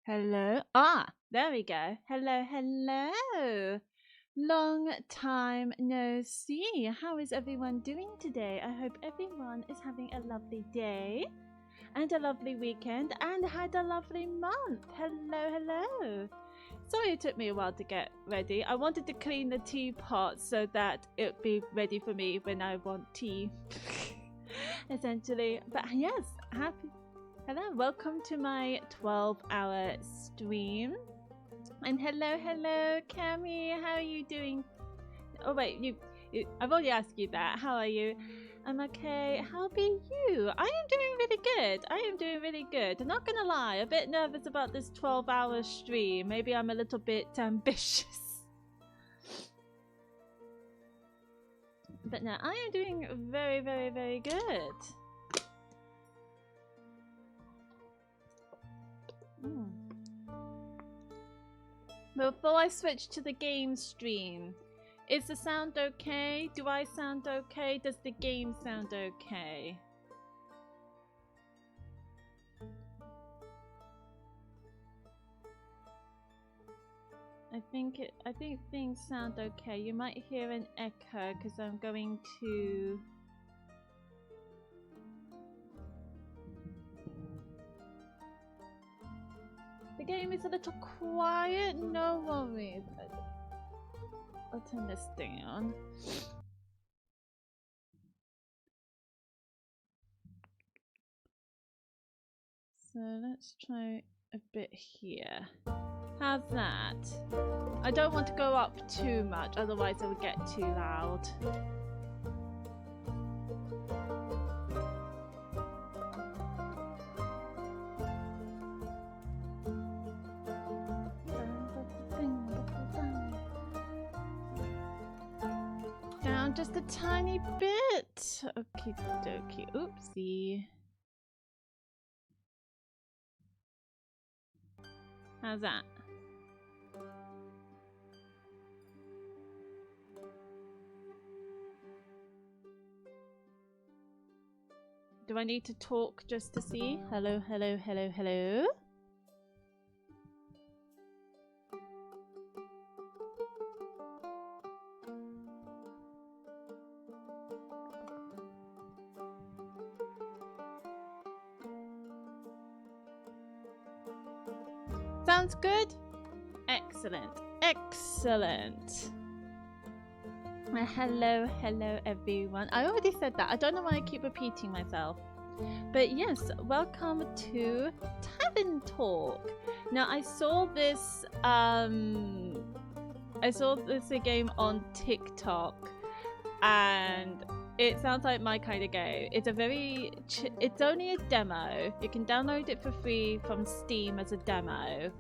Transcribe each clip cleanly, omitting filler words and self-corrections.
Hello. Ah, there we go. Hello, hello. Long time no see. How is everyone doing today? I hope everyone is having a lovely day and a lovely weekend and had a lovely month. Hello, hello. Sorry it took me a while to get ready. I wanted to clean the teapot so that it would be ready for me when I want tea. Essentially. But yes, hello, welcome to my 12-hour stream. And hello, Cammy, how are you doing? Oh wait, I've already asked you that. How are you? I'm okay. How be you? I am doing really good. I'm not gonna lie, a bit nervous about this 12-hour stream. Maybe I'm a little bit ambitious. But no, I am doing very good. Before I switch to the game stream, is the sound okay? Do I sound okay? Does the game sound okay? I think things sound okay. You might hear an echo because I'm going to... The game is a little quiet, no worries. I'll turn this thing on. So let's try a bit here. How's that? I don't want to go up too much, otherwise it will get too loud. Down just a tiny bit. Okie dokie. Oopsie. How's that? Do I need to talk just to see? Hello. Sounds good? Excellent. Hello everyone. I already said that. I don't know why I keep repeating myself. But yes, welcome to Tavern Talk. Now I saw this game on TikTok and it sounds like my kind of game. It's it's only a demo. You can download it for free from Steam as a demo.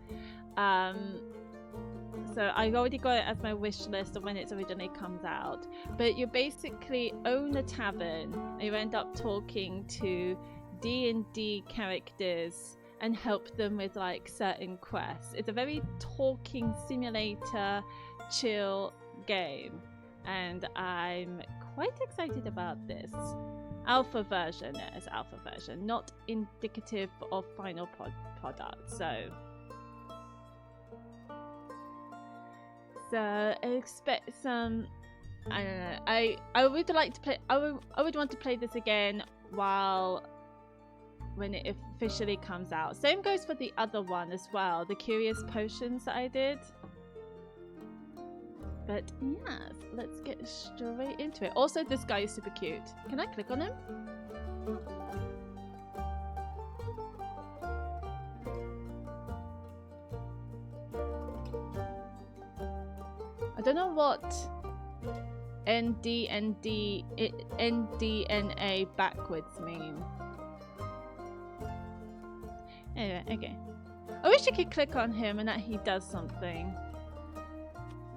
So I already got it as my wish list of when it originally comes out. But you basically own a tavern and you end up talking to DnD characters and help them with like certain quests. It's a very talking simulator chill game and I'm quite excited about this. Alpha version, not indicative of final product. So expect some. I don't know. I would like to play. I would want to play this again when it officially comes out. Same goes for the other one as well. The Curious Potions that I did. But yes, let's get straight into it. Also, this guy is super cute. Can I click on him? I don't know what NDNA backwards mean. Anyway, okay. I wish I could click on him and that he does something.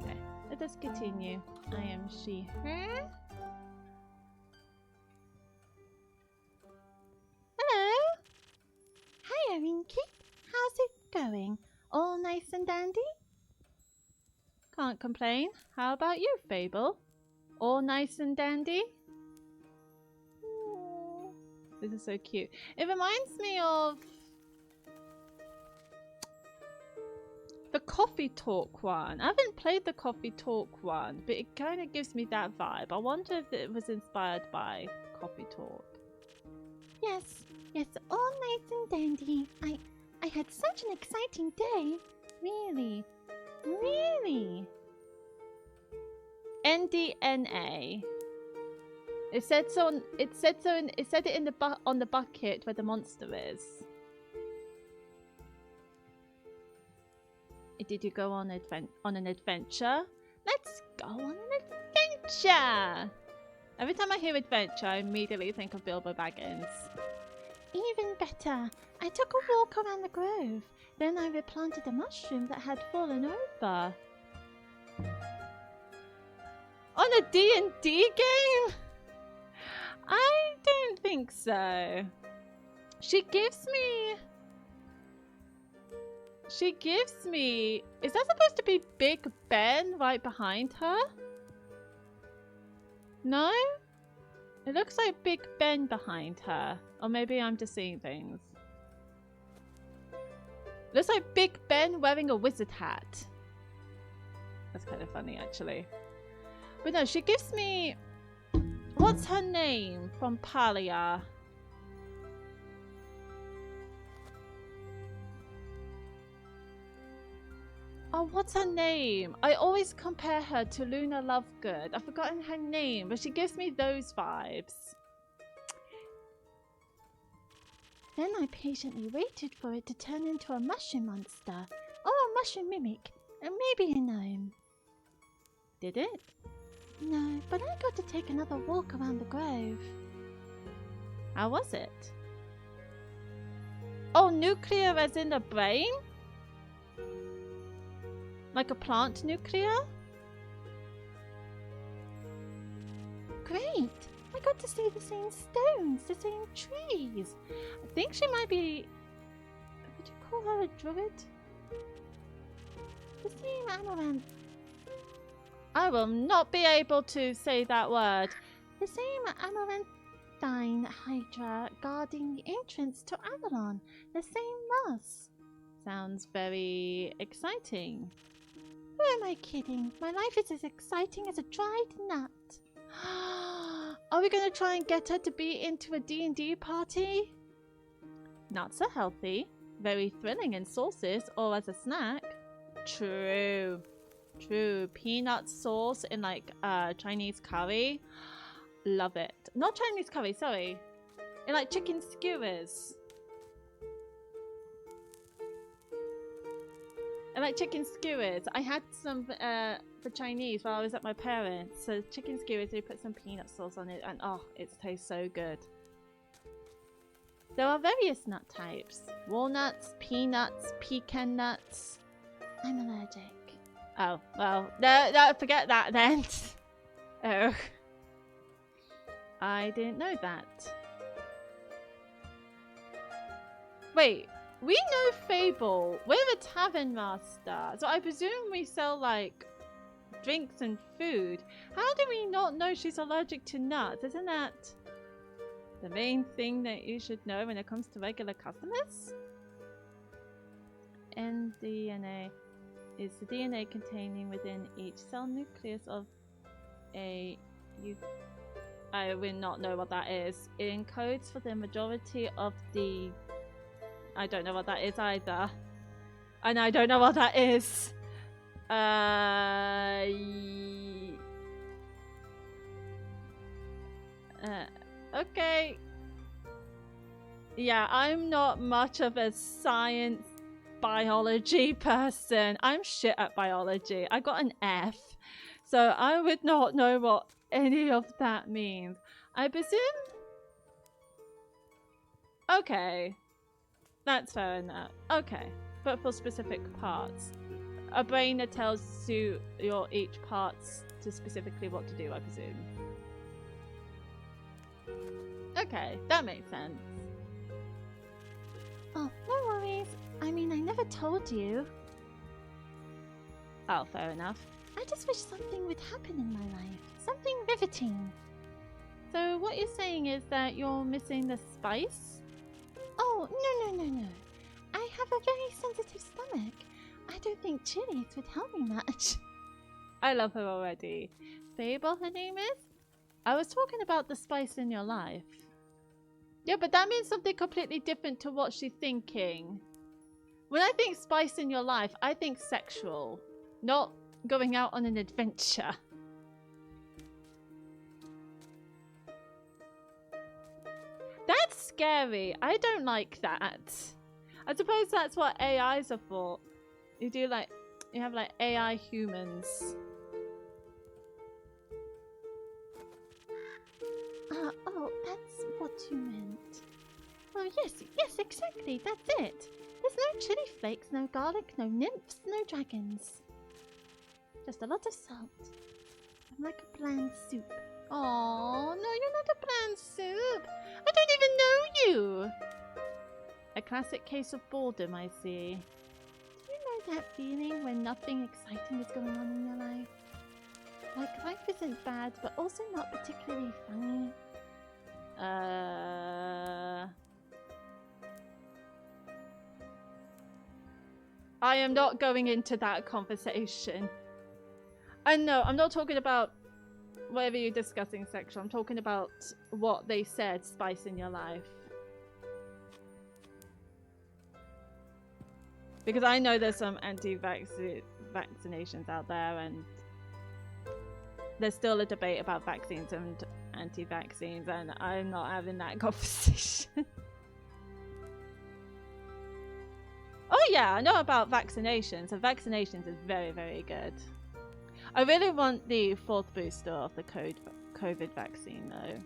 Okay, let us continue. I am she, her. Hello. Hiya, Rinky. How's it going? All nice and dandy? Can't complain. How about you, Fable? All nice and dandy? Aww. This is so cute. It reminds me of Coffee Talk one. I haven't played the Coffee Talk one, but it kind of gives me that vibe. I wonder if it was inspired by Coffee Talk. Yes, all nice and dandy. I had such an exciting day. Really. NDNA. It said so. It said it in the on the bucket where the monster is. Did you go on an adventure? Let's go on an adventure. Every time I hear adventure, I immediately think of Bilbo Baggins. Even better. I took a walk around the grove. Then I replanted a mushroom that had fallen over. On a D&D game? I don't think so. She gives me... Is that supposed to be Big Ben right behind her? No? It looks like Big Ben behind her. Or maybe I'm just seeing things. Looks like Big Ben wearing a wizard hat. That's kind of funny, actually. But no, she gives me... What's her name from Palia? Oh, what's her name? I always compare her to Luna Lovegood. I've forgotten her name, but she gives me those vibes. Then I patiently waited for it to turn into a mushroom monster, or a mushroom mimic, and maybe a gnome. Did it? No, but I got to take another walk around the grove. How was it? Oh, nuclear as in the brain? Like a plant nuclear? Great! I got to see the same stones, the same trees. I think she might be... Would you call her a druid? The same amaranth. I will not be able to say that word. The same amaranthine hydra guarding the entrance to Avalon. The same moss. Sounds very exciting. Who am I kidding? My life is as exciting as a dried nut. Are we going to try and get her to be into a D&D party? Not so healthy. Very thrilling in sauces or as a snack. True. Peanut sauce in like Chinese curry. Love it. Not Chinese curry, sorry. In like chicken skewers. I like chicken skewers. I had some for Chinese while I was at my parents'. So chicken skewers, they put some peanut sauce on it, and oh, it tastes so good. There are various nut types: walnuts, peanuts, pecan nuts. I'm allergic. Oh well, no, forget that then. Oh, I didn't know that. Wait. We know Fable. We're a tavern master. So I presume we sell like drinks and food. How do we not know she's allergic to nuts? Isn't that the main thing that you should know when it comes to regular customers? nDNA is the DNA containing within each cell nucleus of a... I will not know what that is. It encodes for the majority of the... I don't know what that is either. And I don't know what that is. Okay. Yeah, I'm not much of a science biology person. I'm shit at biology. I got an F. So I would not know what any of that means. I presume... Okay. That's fair enough. Okay, but for specific parts. A brain that tells you your each parts to specifically what to do, I presume. Okay, that makes sense. Oh, no worries. I mean, I never told you. Oh, fair enough. I just wish something would happen in my life. Something riveting. So what you're saying is that you're missing the spice? Oh, no. I have a very sensitive stomach. I don't think chilies would help me much. I love her already. Fable, her name is? I was talking about the spice in your life. Yeah, but that means something completely different to what she's thinking. When I think spice in your life, I think sexual, not going out on an adventure. That's scary. I don't like that. I suppose that's what AIs are for. You have like AI humans. Oh, that's what you meant. Oh, yes, exactly, that's it. There's no chili flakes, no garlic, no nymphs, no dragons. Just a lot of salt. I'm like a bland soup. Oh, no, you're not a bland soup. I don't even know you. A classic case of boredom, I see. Do you know that feeling when nothing exciting is going on in your life? Like, life isn't bad, but also not particularly funny. I am not going into that conversation. And no, I'm not talking about whatever you're discussing sexual. I'm talking about what they said, spice in your life. Because I know there's some anti-vaccinations out there, and there's still a debate about vaccines and anti-vaccines, and I'm not having that conversation. Oh yeah, I know about vaccinations, and vaccinations is very, very good. I really want the 4th booster of the COVID vaccine, though.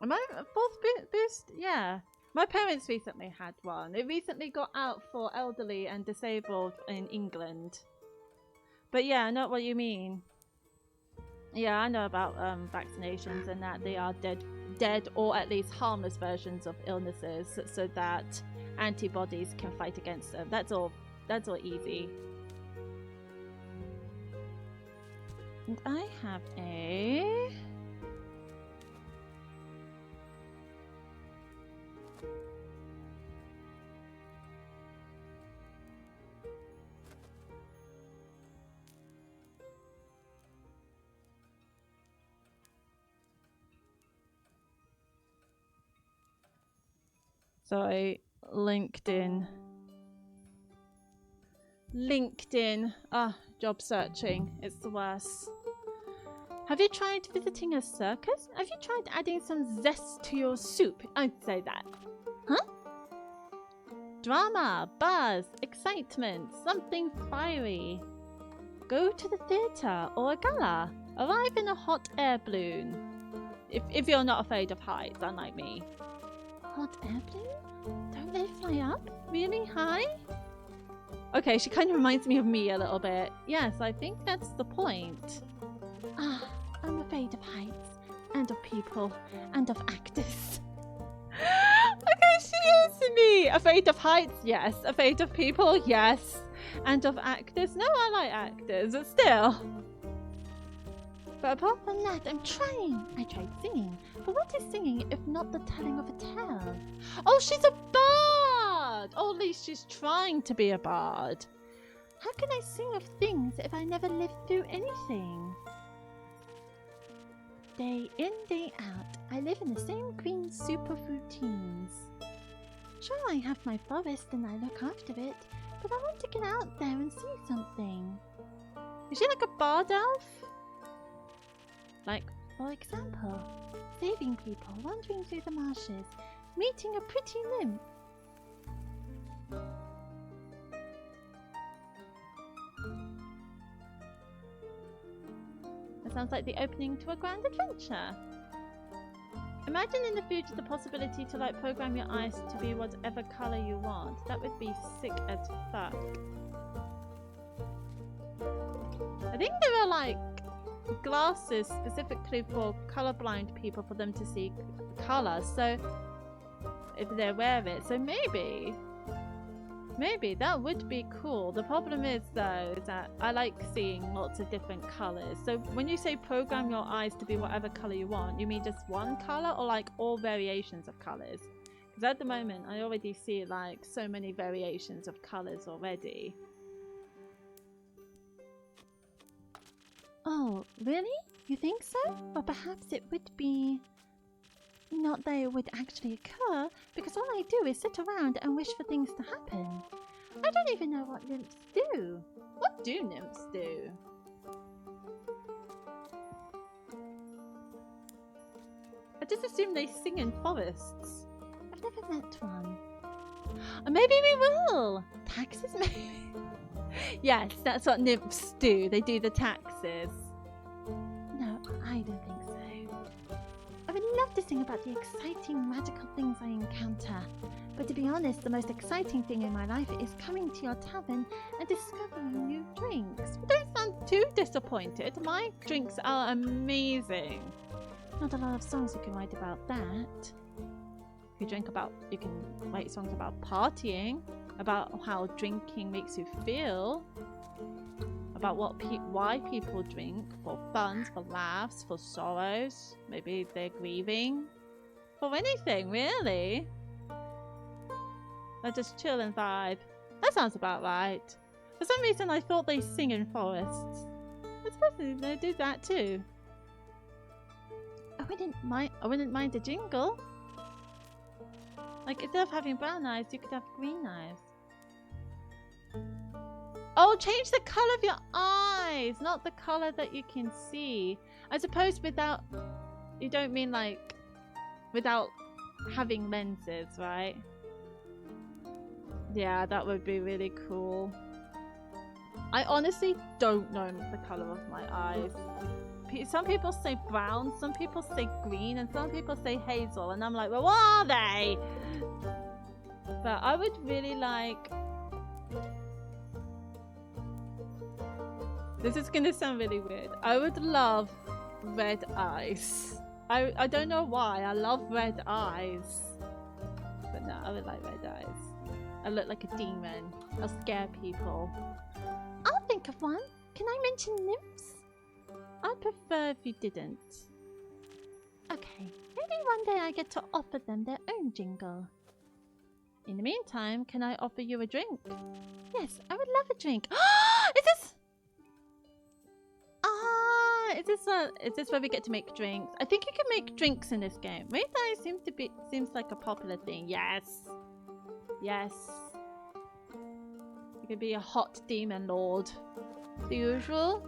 Am I a 4th boost? Yeah. My parents recently had one. It recently got out for elderly and disabled in England. But yeah, I know what you mean. Yeah, I know about vaccinations and that they are dead or at least harmless versions of illnesses, so that antibodies can fight against them. That's all easy. And I have a... Sorry, LinkedIn. Job searching. It's the worst. Have you tried visiting a circus? Have you tried adding some zest to your soup? I'd say that. Huh? Drama, buzz, excitement, something fiery. Go to the theatre or a gala. Arrive in a hot air balloon. If you're not afraid of heights, unlike me. Hot air balloon? Don't they fly up really high? Okay, she kind of reminds me of me a little bit. Yes, I think that's the point. I'm afraid of heights, and of people, and of actors. Okay, she is me. Afraid of heights, yes. Afraid of people, yes. And of actors, no, I like actors, but still. But apart from that, I'm trying. I tried singing, but what is singing if not the telling of a tale? Oh, she's a bard! Or at least she's trying to be a bard. How can I sing of things if I never lived through anything? Day in, day out, I live in the same green soup of routines. Sure, I have my forest and I look after it, but I want to get out there and see something. Is she like a bard elf? Like, for example, saving people, wandering through the marshes, meeting a pretty nymph. That sounds like the opening to a grand adventure. Imagine in the future the possibility to like program your eyes to be whatever color you want. That would be sick as fuck. I think there are like glasses specifically for colorblind people for them to see color, so if they wear it, so maybe that would be cool. The problem is though is that I like seeing lots of different colors. So when you say program your eyes to be whatever color you want, you mean just one color or like all variations of colors? Because at the moment, I already see like so many variations of colours already. Oh, really? You think so? Or perhaps it would be... Not that it would actually occur, because all I do is sit around and wish for things to happen. I don't even know what nymphs do. What do nymphs do? I just assume they sing in forests. I've never met one. Maybe we will! Taxes, maybe? Yes, that's what nymphs do. They do the taxes. No, I don't think so. I would love to sing about the exciting, magical things I encounter. But to be honest, the most exciting thing in my life is coming to your tavern and discovering new drinks. Don't sound too disappointed. My drinks are amazing. Not a lot of songs you can write about that. You can write songs about partying, about how drinking makes you feel, about why people drink, for fun, for laughs, for sorrows, maybe they're grieving, for anything really. Or just chill and vibe. That sounds about right. For some reason I thought they sing in forests. I suppose they do that too. I wouldn't mind a jingle. Like, instead of having brown eyes, you could have green eyes. Oh, change the color of your eyes, not the color that you can see. I suppose without... You don't mean, like, without having lenses, right? Yeah, that would be really cool. I honestly don't know the color of my eyes. Some people say brown, some people say green, and some people say hazel, and I'm like, well, what are they? But I would really like... This is gonna sound really weird. I would love red eyes. I don't know why, I love red eyes. But no, I would like red eyes. I look like a demon. I'll scare people. I'll think of one. Can I mention nymphs? I'd prefer if you didn't. Okay, maybe one day I get to offer them their own jingle. In the meantime, can I offer you a drink? Yes, I would love a drink. Is this... is this where we get to make drinks? I think you can make drinks in this game. Red eyes seems like a popular thing. Yes. Yes. You could be a hot demon lord. The usual?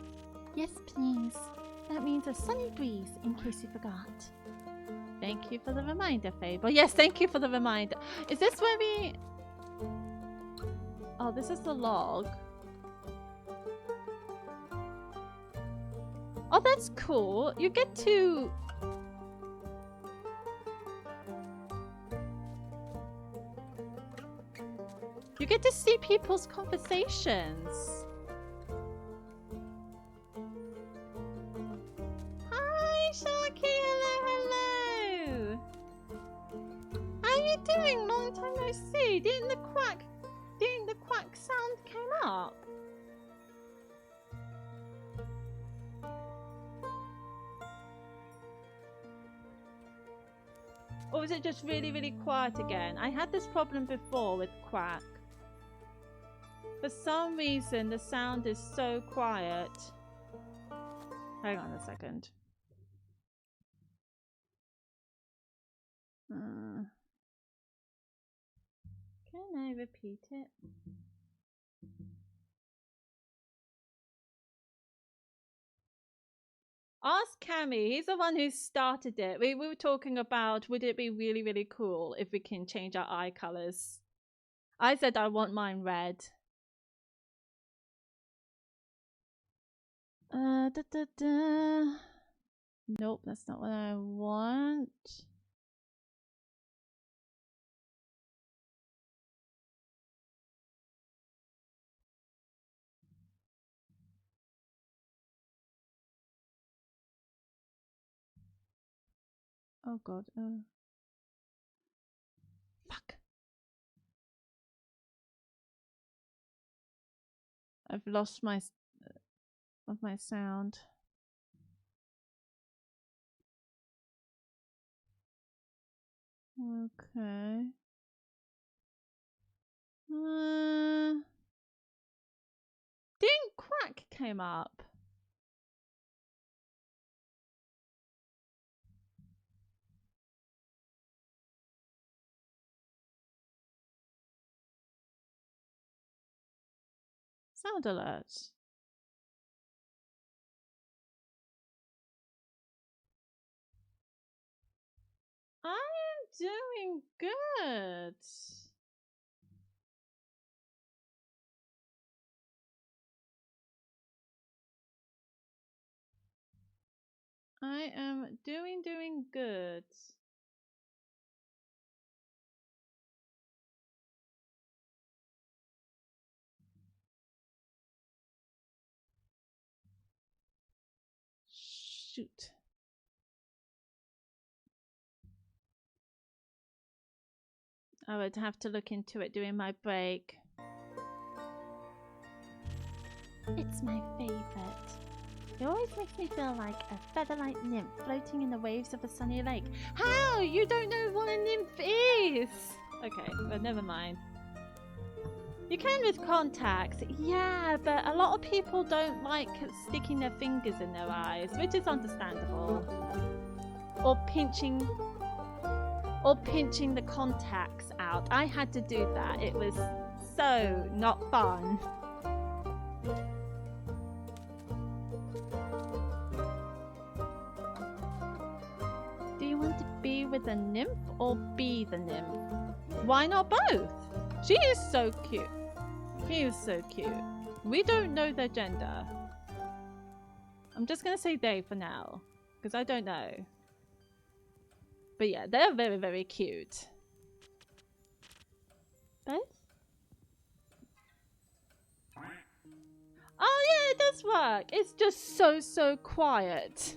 Yes, please. That means a sunny breeze, in case you forgot. Thank you for the reminder, Fable. Yes, thank you for the reminder. Is this where we... Oh, this is the log. Oh, that's cool. You get to... You get to see people's conversations. Hi, Sharky. Hello, hello. How are you doing? Long time no see. Didn't the quack sound came up? Or was it just really, really quiet again? I had this problem before with Quack. For some reason, the sound is so quiet. Hang on a second. Can I repeat it? Ask Cammy. He's the one who started it. We were talking about, would it be really, really cool if we can change our eye colors? I said I want mine red. Nope, that's not what I want. Oh god. Fuck. I've lost my sound. Okay. Didn't Quack came up? Sound alert. I am doing good. I am doing good. Shoot. I would have to look into it during my break. It's my favorite. It always makes me feel like a feather-light nymph floating in the waves of a sunny lake. How? You don't know what a nymph is! Okay, well, never mind. You can with contacts, yeah, but a lot of people don't like sticking their fingers in their eyes, which is understandable. Or pinching the contacts out. I had to do that. It was so not fun. Do you want to be with a nymph or be the nymph? Why not both? She is so cute. He is so cute. We don't know their gender. I'm just going to say they for now, because I don't know. But yeah, they're very, very cute. Both? Oh yeah, it does work. It's just so quiet.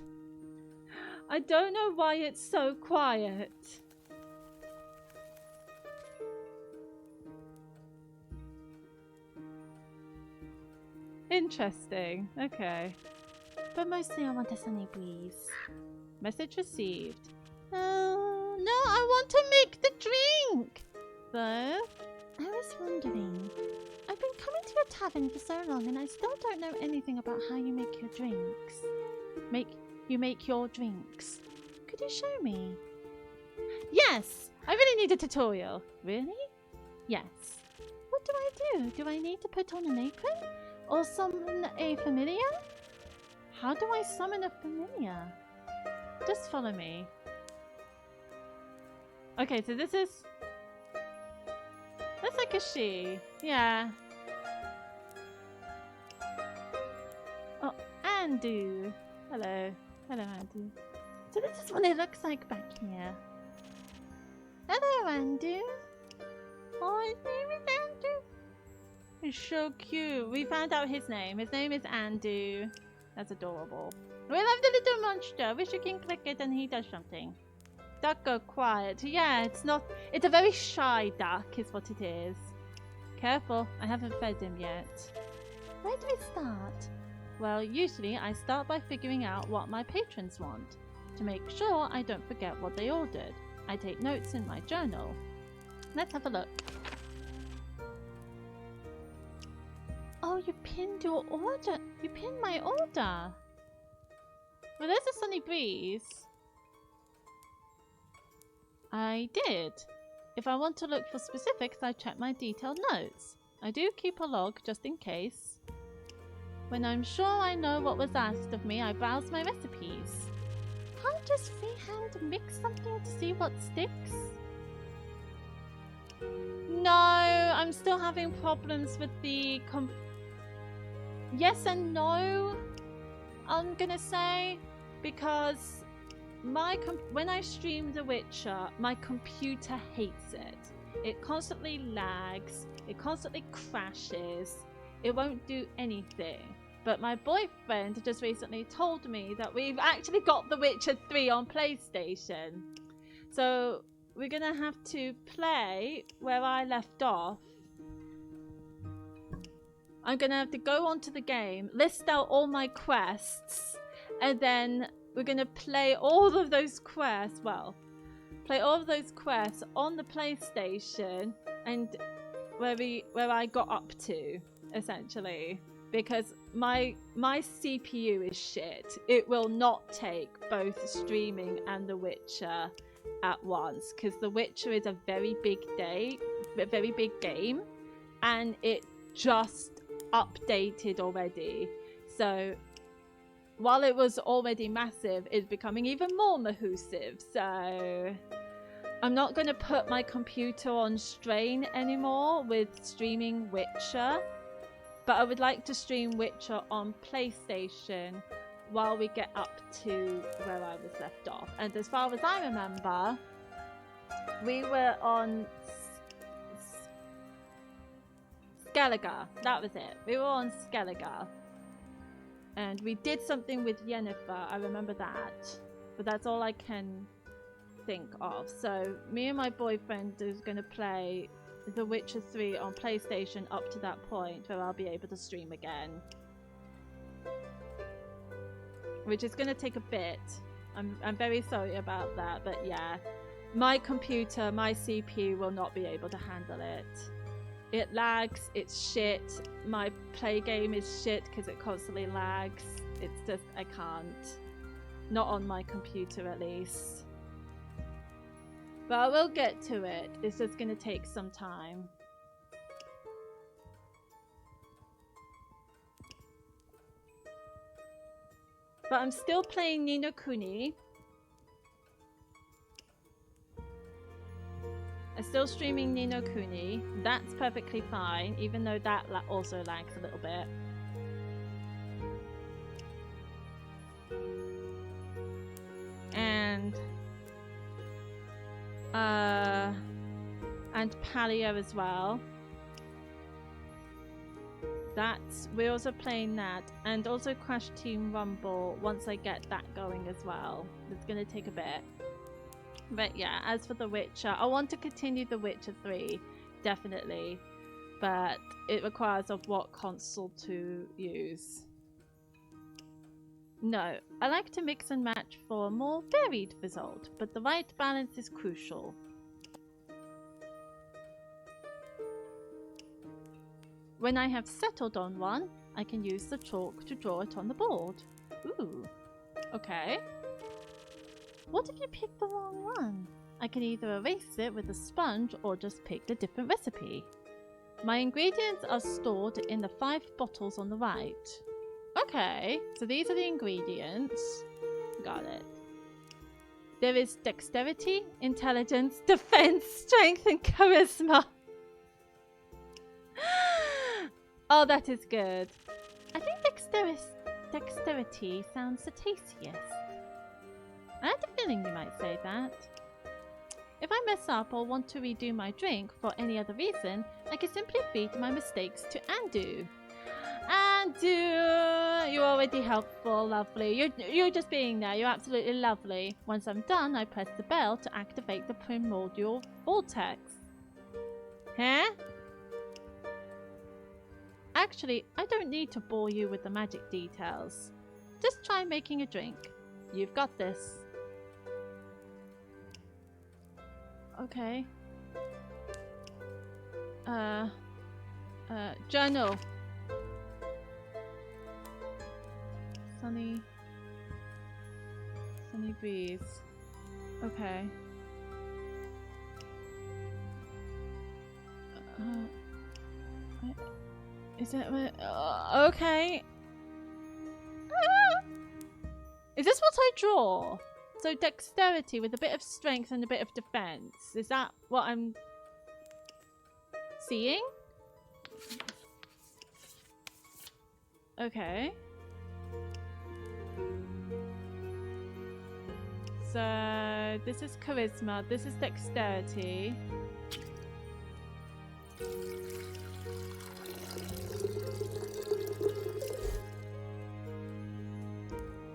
I don't know why it's so quiet. Interesting. Okay. But mostly I want a sunny breeze. Message received. Oh, no, I want to make the drink! So? I was wondering, I've been coming to your tavern for so long and I still don't know anything about how you make your drinks. You make your drinks. Could you show me? Yes! I really need a tutorial. Really? Yes. What do I do? Do I need to put on an apron? Or summon a familiar? How do I summon a familiar? Just follow me. Okay, so this is... That's like a she. Yeah. Oh, Andu. Hello. Hello, Andu. So this is what it looks like back here. Hello, Andu. Oh, his name is Andu. He's so cute. We found out his name. His name is Andu. That's adorable. We love the little monster. Wish you can click it and he does something. Duck go quiet. Yeah, it's not... It's a very shy duck is what it is. Careful, I haven't fed him yet. Where do we start? Well, usually I start by figuring out what my patrons want. To make sure I don't forget what they ordered, I take notes in my journal. Let's have a look. Oh, you pinned your order. You pinned my order. Well, there's a sunny breeze. I did. If I want to look for specifics, I check my detailed notes. I do keep a log just in case. When I'm sure I know what was asked of me, I browse my recipes. Can't just freehand mix something to see what sticks? No, I'm still having problems with the yes and no, I'm gonna say, because when I stream The Witcher, my computer hates it. It constantly lags, it constantly crashes, it won't do anything. But my boyfriend just recently told me that we've actually got The Witcher 3 on PlayStation. So we're gonna have to play where I left off. I'm gonna have to go onto the game, list out all my quests, and then we're gonna play all of those quests, play all of those quests on the PlayStation and where I got up to, essentially, because my CPU is shit. It will not take both streaming and The Witcher at once, because The Witcher is a very big game, and it just updated already. So while it was already massive, it's becoming even more massive. So I'm not going to put my computer on strain anymore with streaming Witcher, but I would like to stream Witcher on PlayStation while we get up to where I was left off. And as far as I remember, we were on Skellige. That was it. We were on Skellige. And we did something with Yennefer. I remember that. But that's all I can think of. So me and my boyfriend is going to play The Witcher 3 on PlayStation up to that point where I'll be able to stream again. Which is going to take a bit. I'm very sorry about that, but yeah. My computer, my CPU will not be able to handle it. It lags, it's shit. My play game is shit because it constantly lags. It's just, I can't. Not on my computer at least. But I will get to it. It's just going to take some time. But I'm still playing Ni no Kuni. I'm still streaming Ni no Kuni. That's perfectly fine, even though that also lags a little bit. And Palia as well. We're also playing that, and also Crash Team Rumble once I get that going as well. It's gonna take a bit. But yeah, as for The Witcher, I want to continue The Witcher 3, definitely. But it requires of what console to use. No, I like to mix and match for a more varied result, but the right balance is crucial. When I have settled on one, I can use the chalk to draw it on the board. Ooh, okay. What if you pick the wrong one? I can either erase it with a sponge or just pick a different recipe. My ingredients are stored in the 5 bottles on the right. Okay, so these are the ingredients. Got it. There is dexterity, intelligence, defense, strength, and charisma. Oh, that is good. I think dexterity sounds the tastiest. I had a feeling you might say that. If I mess up or want to redo my drink for any other reason, I can simply feed my mistakes to Andu. Andu, you're already helpful, lovely. You're just being there. You're absolutely lovely. Once I'm done, I press the bell to activate the primordial vortex. Huh? Actually, I don't need to bore you with the magic details. Just try making a drink. You've got this. Okay. Journal. Sunny breeze. Okay. Is it? Okay. Is this what I draw? So dexterity with a bit of strength and a bit of defense. Is that what I'm seeing? Okay. So this is charisma. This is dexterity.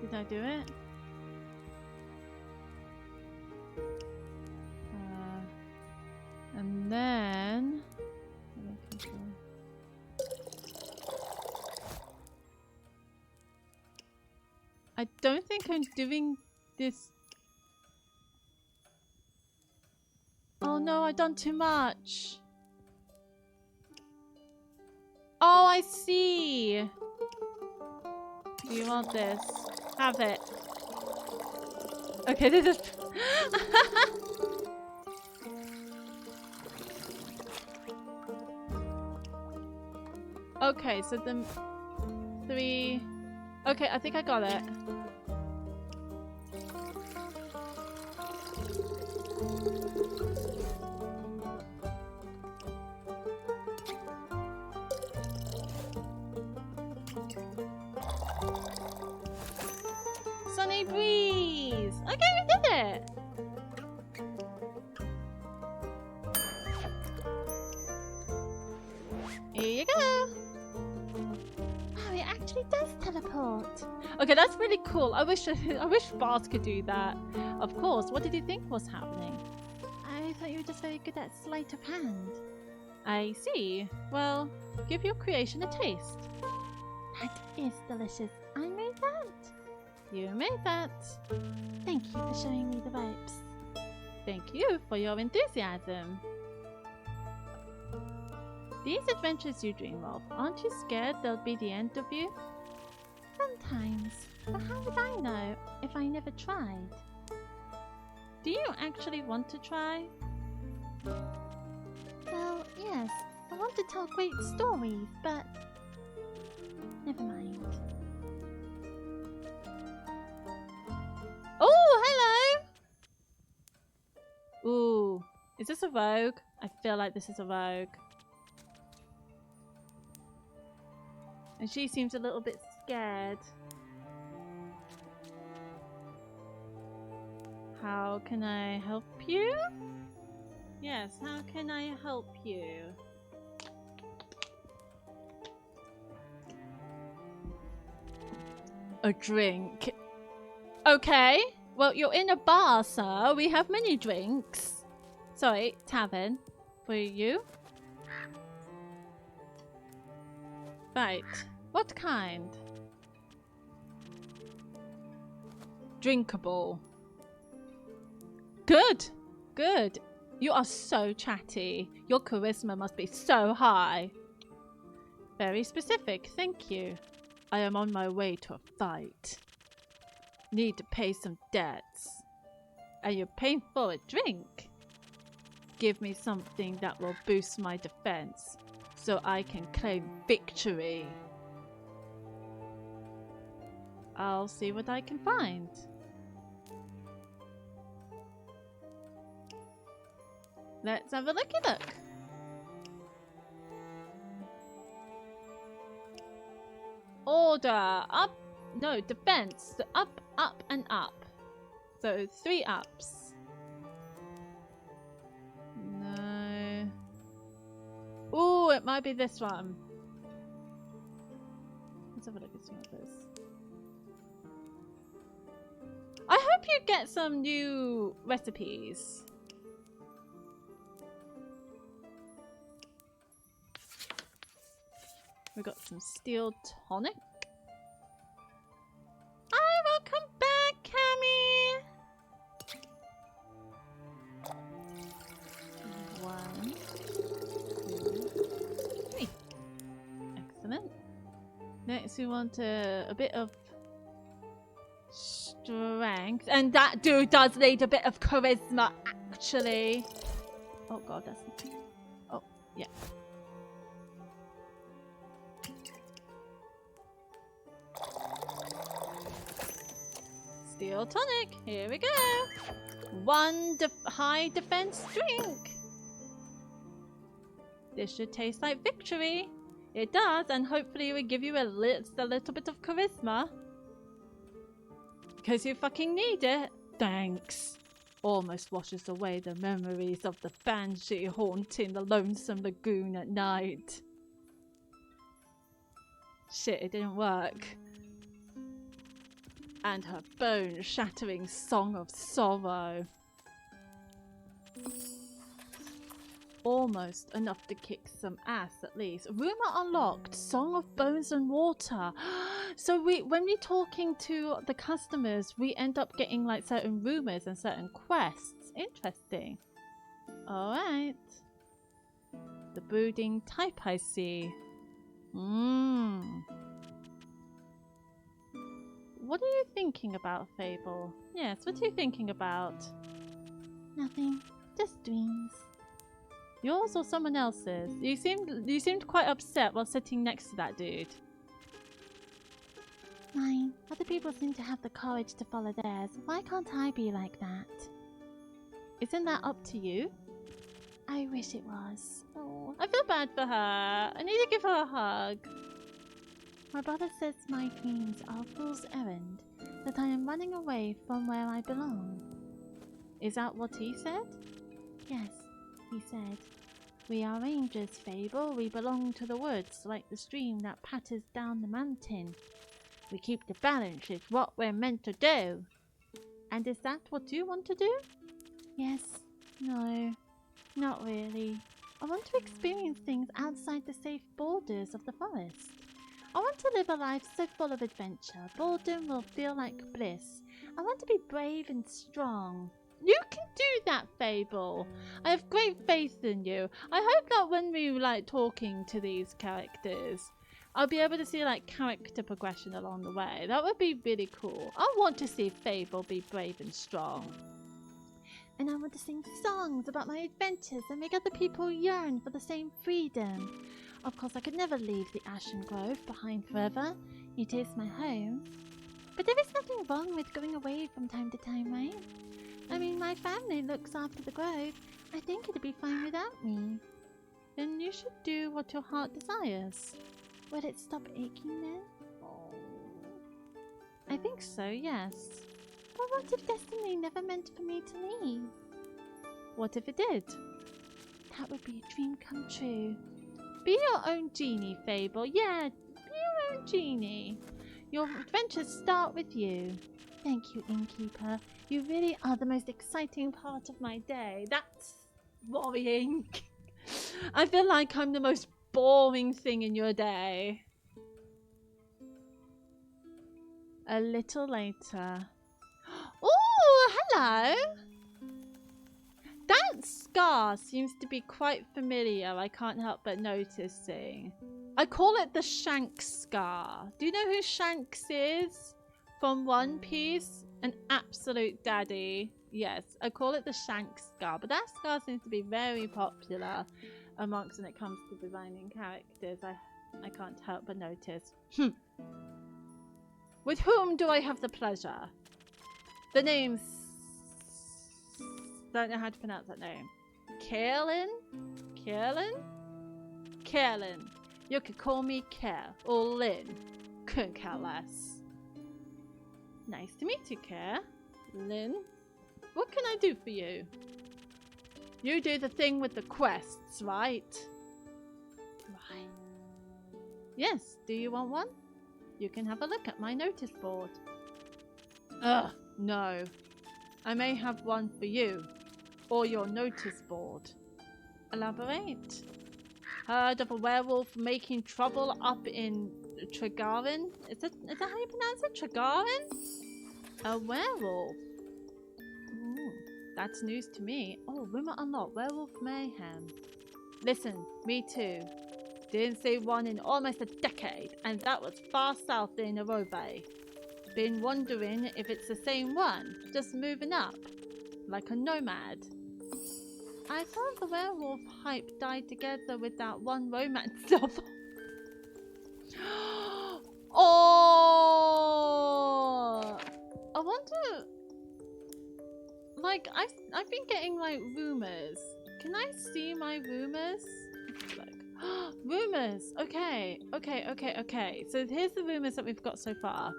Did I do it? And then I don't think I'm doing this. Oh no, I've done too much. Oh, I see. You want this? Have it. Okay, this is... Okay, so the 3... Okay, I think I got it. Sunny breeze! Okay, we did it! Here you go! Oh, it actually does teleport. Okay, that's really cool. I wish bars could do that. Of course. What did you think was happening? I thought you were just very good at sleight of hand. I see. Well, give your creation a taste. That is delicious. I made that. You made that. Thank you for showing me the ropes. Thank you for your enthusiasm. These adventures you dream of, aren't you scared they'll be the end of you? Sometimes. But how would I know if I never tried? Do you actually want to try? Well, yes. I want to tell great stories, but... never mind. Oh, hello! Ooh, is this a rogue? I feel like this is a rogue. And she seems a little bit scared. How can I help you? Yes, how can I help you? A drink. Okay. Well, you're in a bar, sir. We have many drinks. Sorry, tavern. For you? Right. What kind? Drinkable. Good. Good. You are so chatty. Your charisma must be so high. Very specific, thank you. I am on my way to a fight. Need to pay some debts. And you're paying for a drink? Give me something that will boost my defense, so I can claim victory. I'll see what I can find. Let's have a looky look. Order. Up. No, defense. So up, up, and up. So 3 ups. No. Ooh, it might be this one. Let's have a look and see what this. I hope you get some new recipes. We got some steel tonic. Hi, welcome back, Cammy. 1, 2, 3. Excellent. Next, we want a bit of strength, and that dude does need a bit of charisma, actually. Oh god, that's. Oh yeah. Steel tonic, here we go. 1 high defense drink. This should taste like victory. It does, and hopefully it will give you a little bit of charisma. Because you fucking need it. Thanks. Almost washes away the memories of the banshee haunting the lonesome lagoon at night. Shit, it didn't work. And her bone-shattering song of sorrow. Almost enough to kick some ass, at least. Rumor unlocked. Song of bones and water. So when we're talking to the customers, we end up getting like certain rumors and certain quests. Interesting. Alright. The brooding type, I see. Mmm. What are you thinking about, Fable? Yes, what are you thinking about? Nothing. Just dreams. Yours or someone else's? You seemed quite upset while sitting next to that dude. Mine. Other people seem to have the courage to follow theirs. Why can't I be like that? Isn't that up to you? I wish it was. Oh, I feel bad for her. I need to give her a hug. My brother says my dreams are a fool's errand, that I am running away from where I belong. Is that what he said? Yes, he said. We are rangers, Fable. We belong to the woods, like the stream that patters down the mountain. We keep the balance, it's what we're meant to do. And is that what you want to do? Yes. No. Not really. I want to experience things outside the safe borders of the forest. I want to live a life so full of adventure. Boredom will feel like bliss. I want to be brave and strong. You can do that, Fable. I have great faith in you. I hope that when we talking to these characters, I'll be able to see character progression along the way. That would be really cool. I want to see Fable be brave and strong. And I want to sing songs about my adventures and make other people yearn for the same freedom. Of course, I could never leave the Ashen Grove behind forever. It is my home. But there is nothing wrong with going away from time to time, right? I mean, my family looks after the grove. I think it'd be fine without me. Then you should do what your heart desires. Would it stop aching then? Oh. I think so, yes. But what if destiny never meant for me to leave? What if it did? That would be a dream come true. Be your own genie, Fable. Yeah, be your own genie. Your adventures start with you. Thank you, Innkeeper. You really are the most exciting part of my day. That's worrying. I feel like I'm the most boring thing in your day. A little later. Oh, hello! That scar seems to be quite familiar. I can't help but noticing. I call it the Shanks scar. Do you know who Shanks is? From One Piece? An absolute daddy. Yes, I call it the Shanks scar. But that scar seems to be very popular amongst when it comes to designing characters. I can't help but notice. With whom do I have the pleasure? The name's... Don't know how to pronounce that name. Kaelin? Kaelin? Kaelin. You could call me Care or Lynn. Couldn't care less. Nice to meet you, Care. Lynn, what can I do for you? You do the thing with the quests, right? Right. Yes, do you want one? You can have a look at my notice board. Ugh, no. I may have one for you. Or your notice board. Elaborate. Heard of a werewolf making trouble up in Tregarin? Is that how you pronounce it? Tregarin? A werewolf? Ooh, that's news to me. Oh, rumor unlocked. Werewolf mayhem. Listen, me too. Didn't see one in almost a decade, and that was far south in Arobe. Been wondering if it's the same one, just moving up, like a nomad. I thought the werewolf hype died together with that one romance novel. Oh! I wonder... I've been getting, rumors. Can I see my rumors? Rumors! Okay. So here's the rumors that we've got so far.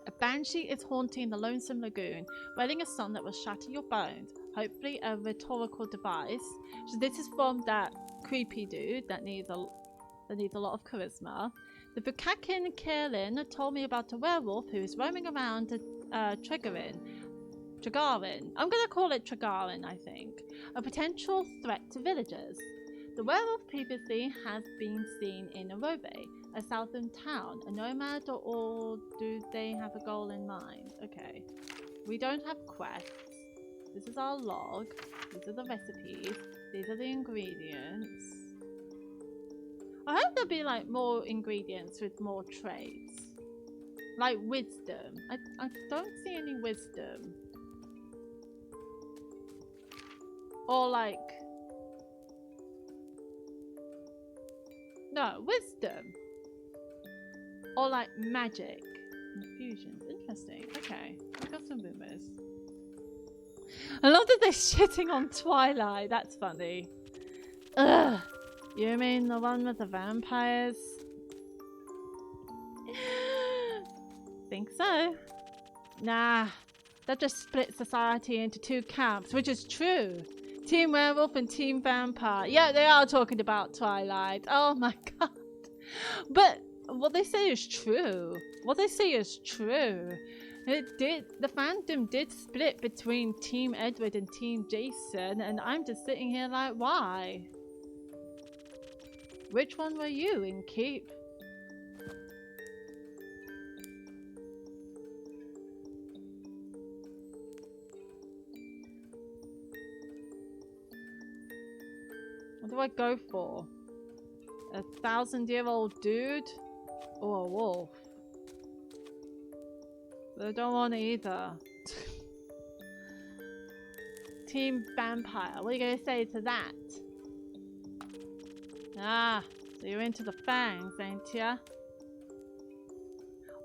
A banshee is haunting the lonesome lagoon, wailing a song that will shatter your bones. Hopefully a rhetorical device. So this is from that creepy dude that needs a lot of charisma. The Bukakin Kaelin told me about a werewolf who is roaming around Tregarin. I'm gonna call it Tregarin, I think. A potential threat to villagers. The werewolf previously has been seen in Arobe, a southern town. A nomad, or do they have a goal in mind? Okay. We don't have quests. This is our log. These are the recipes. These are the ingredients. I hope there'll be like more ingredients with more traits. Like wisdom. I don't see any wisdom. Or like... No, wisdom. Or like magic. Infusions. Interesting. Okay. I've got some rumors. I love that they're shitting on Twilight. That's funny. Ugh. You mean the one with the vampires? Think so. Nah. That just split society into two camps, which is true. Team Werewolf and Team Vampire. Yeah, they are talking about Twilight. Oh my god. But what they say is true. What they say is true. The fandom did split between Team Edward and Team Jason, and I'm just sitting here like, why? Which one were you in Keep? What do I go for? A 1,000-year-old dude? Or a wolf? I don't want either. Team Vampire. What are you going to say to that? Ah, so you're into the fangs, ain't ya?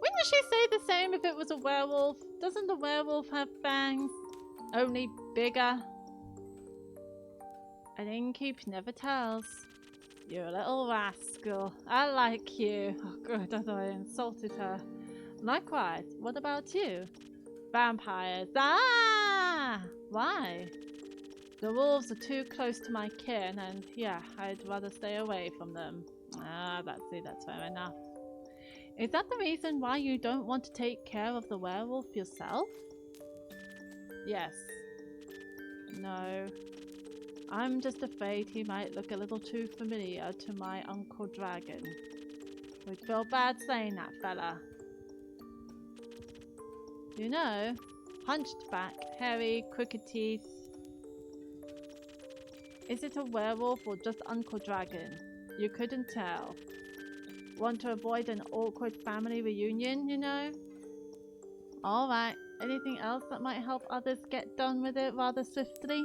Wouldn't she say the same if it was a werewolf? Doesn't the werewolf have fangs? Only bigger? An innkeep never tells. You're a little rascal. I like you. Oh good, I thought I insulted her. Likewise, what about you? Vampires. Ah! Why? The wolves are too close to my kin, and yeah, I'd rather stay away from them. Ah, that's fair enough. Is that the reason why you don't want to take care of the werewolf yourself? Yes. No. I'm just afraid he might look a little too familiar to my Uncle Dragon. We'd feel bad saying that, fella. You know, hunched back, hairy, crooked teeth. Is it a werewolf or just Uncle Dragon? You couldn't tell. Want to avoid an awkward family reunion, you know? Alright, anything else that might help others get done with it rather swiftly?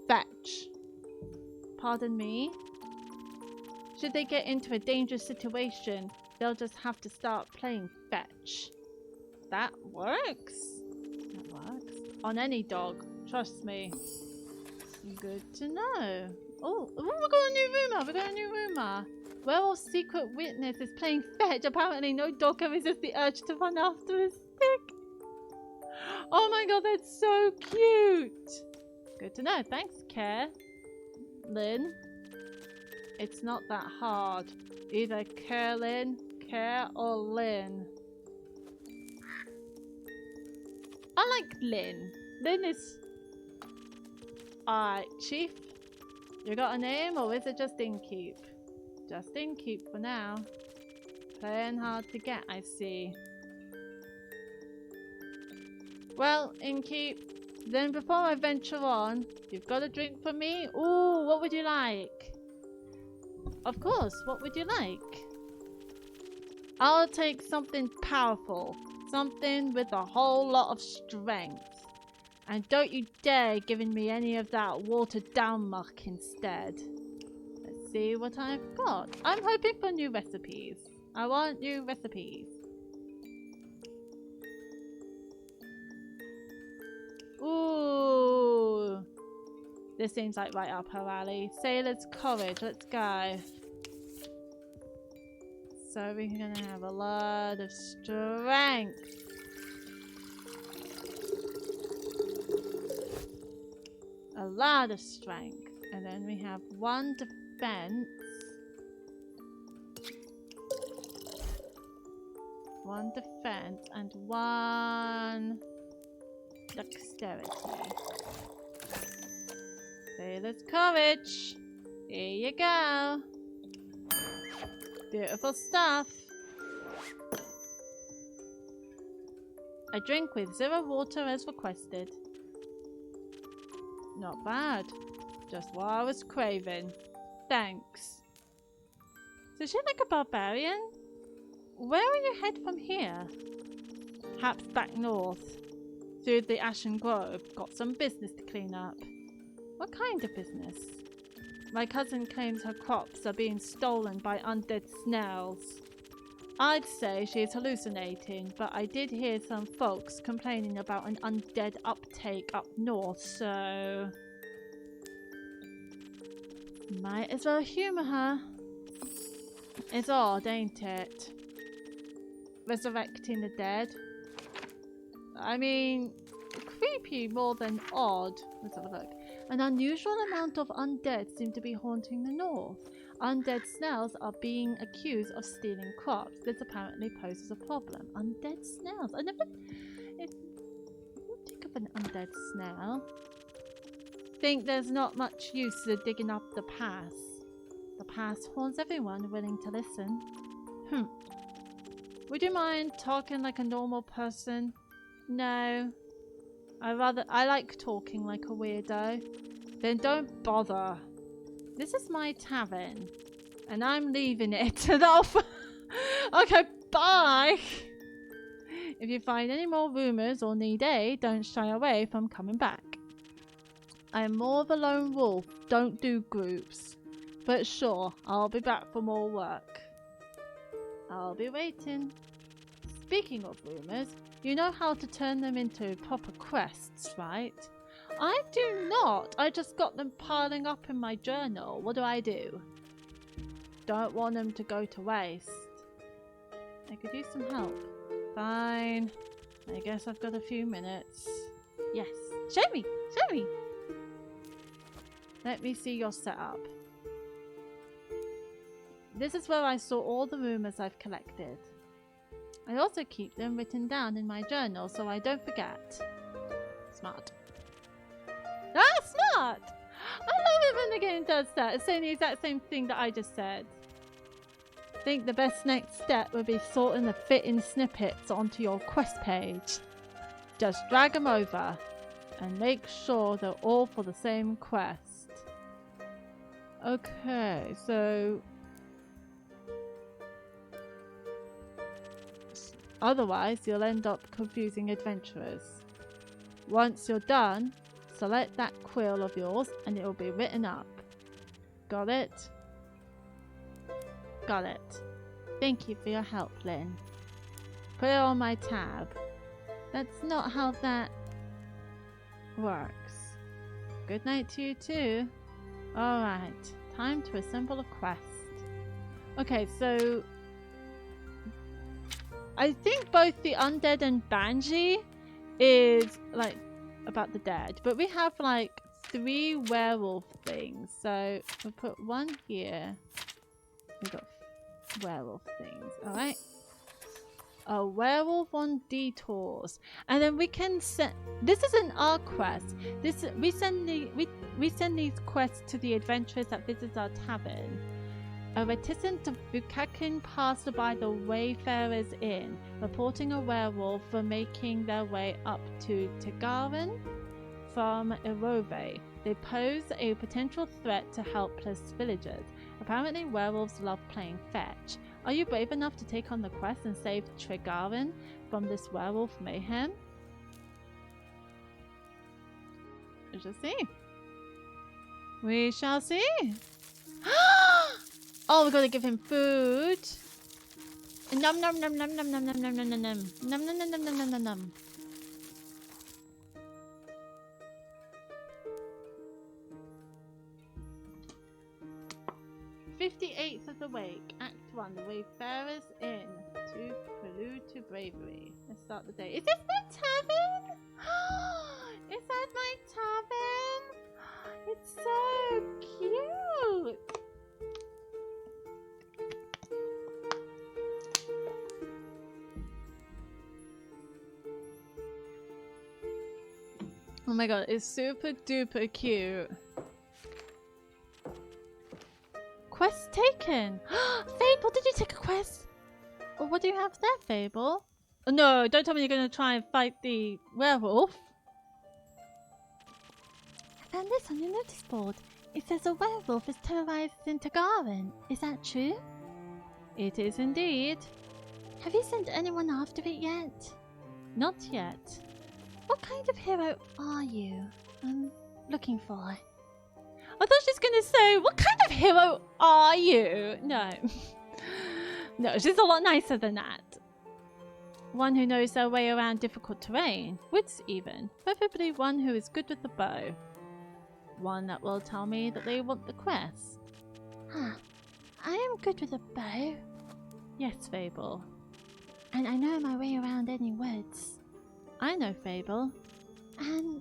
Fetch. Pardon me? Should they get into a dangerous situation, they'll just have to start playing fetch. That works. That works. On any dog, trust me. Good to know. Oh, we got a new rumor. Werewolf's secret witness is playing fetch. Apparently no dog can resist the urge to run after a stick. Oh my god, that's so cute. Good to know. Thanks, Care. Lynn. It's not that hard. Either Care or Lynn. I like Lynn. Lynn is... Alright, Chief. You got a name or is it just Innkeep? Just Innkeep for now. Playing hard to get, I see. Well, Innkeep, then before I venture on, you've got a drink for me? Ooh, what would you like? Of course, what would you like? I'll take something powerful. Something with a whole lot of strength. And don't you dare giving me any of that watered down muck instead. Let's see what I've got. I'm hoping for new recipes. I want new recipes. Ooh. This seems like right up her alley. Sailor's Courage. Let's go. So we're gonna have a lot of strength. A lot of strength. And then we have 1 defense. 1 defense and 1 dexterity. Sailor's Courage. Here you go. Beautiful stuff. A drink with 0 water as requested. Not bad. Just what I was craving. Thanks. So she's like a barbarian? Where will you head from here? Perhaps back north. Through the Ashen Grove. Got some business to clean up. What kind of business? My cousin claims her crops are being stolen by undead snails. I'd say she is hallucinating, but I did hear some folks complaining about an undead uptake up north, so... might as well humour her. It's odd, ain't it? Resurrecting the dead. I mean, creepy more than odd. Let's have a look. An unusual amount of undead seem to be haunting the north. Undead snails are being accused of stealing crops. This apparently poses a problem. Undead snails. I never think of an undead snail. Think there's not much use to digging up the pass. The pass haunts everyone willing to listen. Would you mind talking like a normal person? No. I like talking like a weirdo. Then don't bother. This is my tavern. And I'm leaving it. Okay, bye! If you find any more rumours or need aid, don't shy away from coming back. I am more of a lone wolf. Don't do groups. But sure, I'll be back for more work. I'll be waiting. Speaking of rumours, you know how to turn them into proper quests, right? I do not. I just got them piling up in my journal. What do I do? Don't want them to go to waste. I could use some help. Fine. I guess I've got a few minutes. Yes. Show me! Show me! Let me see your setup. This is where I store all the rumours I've collected. I also keep them written down in my journal so I don't forget. Smart. Ah, smart! I love it when the game does that. It's saying the exact same thing that I just said. I think the best next step would be sorting the fitting snippets onto your quest page. Just drag them over and make sure they're all for the same quest. Okay, so... otherwise, you'll end up confusing adventurers. Once you're done, select that quill of yours and it will be written up. Got it? Got it. Thank you for your help, Lynn. Put it on my tab. That's not how that works. Good night to you too. Alright, time to assemble a quest. Okay, so... I think both the undead and Banshee is like about the dead, but we have like 3 werewolf things. So we'll put one here. We got werewolf things. All right. A werewolf on detours, and then we can send. This isn't our quest. We send these quests to the adventurers that visit our tavern. A reticent Bukakin passed by the Wayfarer's Inn, reporting a werewolf for making their way up to Tagarin from Irove. They pose a potential threat to helpless villagers. Apparently, werewolves love playing fetch. Are you brave enough to take on the quest and save Tagarin from this werewolf mayhem? We shall see. We shall see. Oh, we gotta give him food. Num num num num num num num num num num num num num num num num num. 58th of the Wake, Act 1, the Wayfarer's Inn. To prelude to bravery. Let's start the day. Is this my tavern? Is that my tavern? It's so cute. Oh my god, it's super duper cute. Quest taken! Fable, did you take a quest? Or what do you have there, Fable? Oh, no, don't tell me you're going to try and fight the werewolf. I found this on your notice board. It says a werewolf is terrorizing Tagarin. Is that true? It is indeed. Have you sent anyone after it yet? Not yet. What kind of hero are you? I'm looking for. I thought she was going to say, what kind of hero are you? No. No, she's a lot nicer than that. One who knows their way around difficult terrain, woods even. Preferably one who is good with the bow. One that will tell me that they want the quest. Huh. I am good with a bow. Yes, Fable. And I know my way around any woods. I know, Fable. And?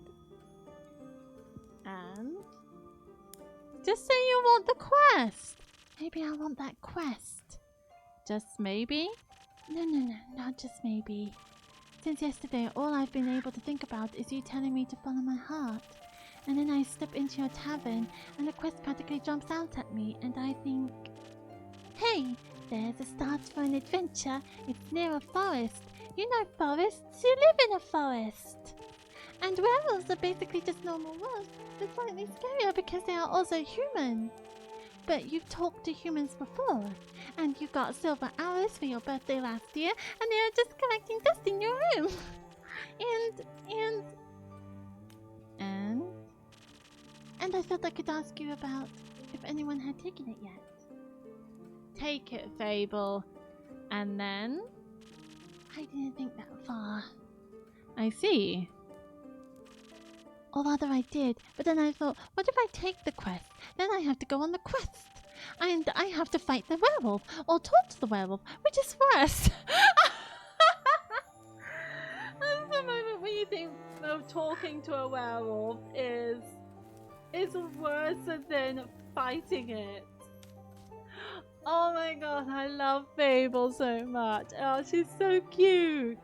Just say you want the quest. Maybe I want that quest. Just maybe? No, not just maybe. Since yesterday, all I've been able to think about is you telling me to follow my heart. And then I step into your tavern, and the quest practically jumps out at me, and I think, hey, there's a start for an adventure. It's near a forest. You know forests, you live in a forest. And werewolves are basically just normal wolves. They're slightly scarier because they are also human. But you've talked to humans before, and you got silver arrows for your birthday last year, and they are just collecting dust in your room. And I thought I could ask you about if anyone had taken it yet. Take it, Fable. And then? I didn't think that far. I see. Or rather I did, but then I thought, what if I take the quest? Then I have to go on the quest. And I have to fight the werewolf, or talk to the werewolf, which is worse. That's the moment when you think talking to a werewolf is worse than fighting it. Oh my god, I love Fable so much. Oh, she's so cute.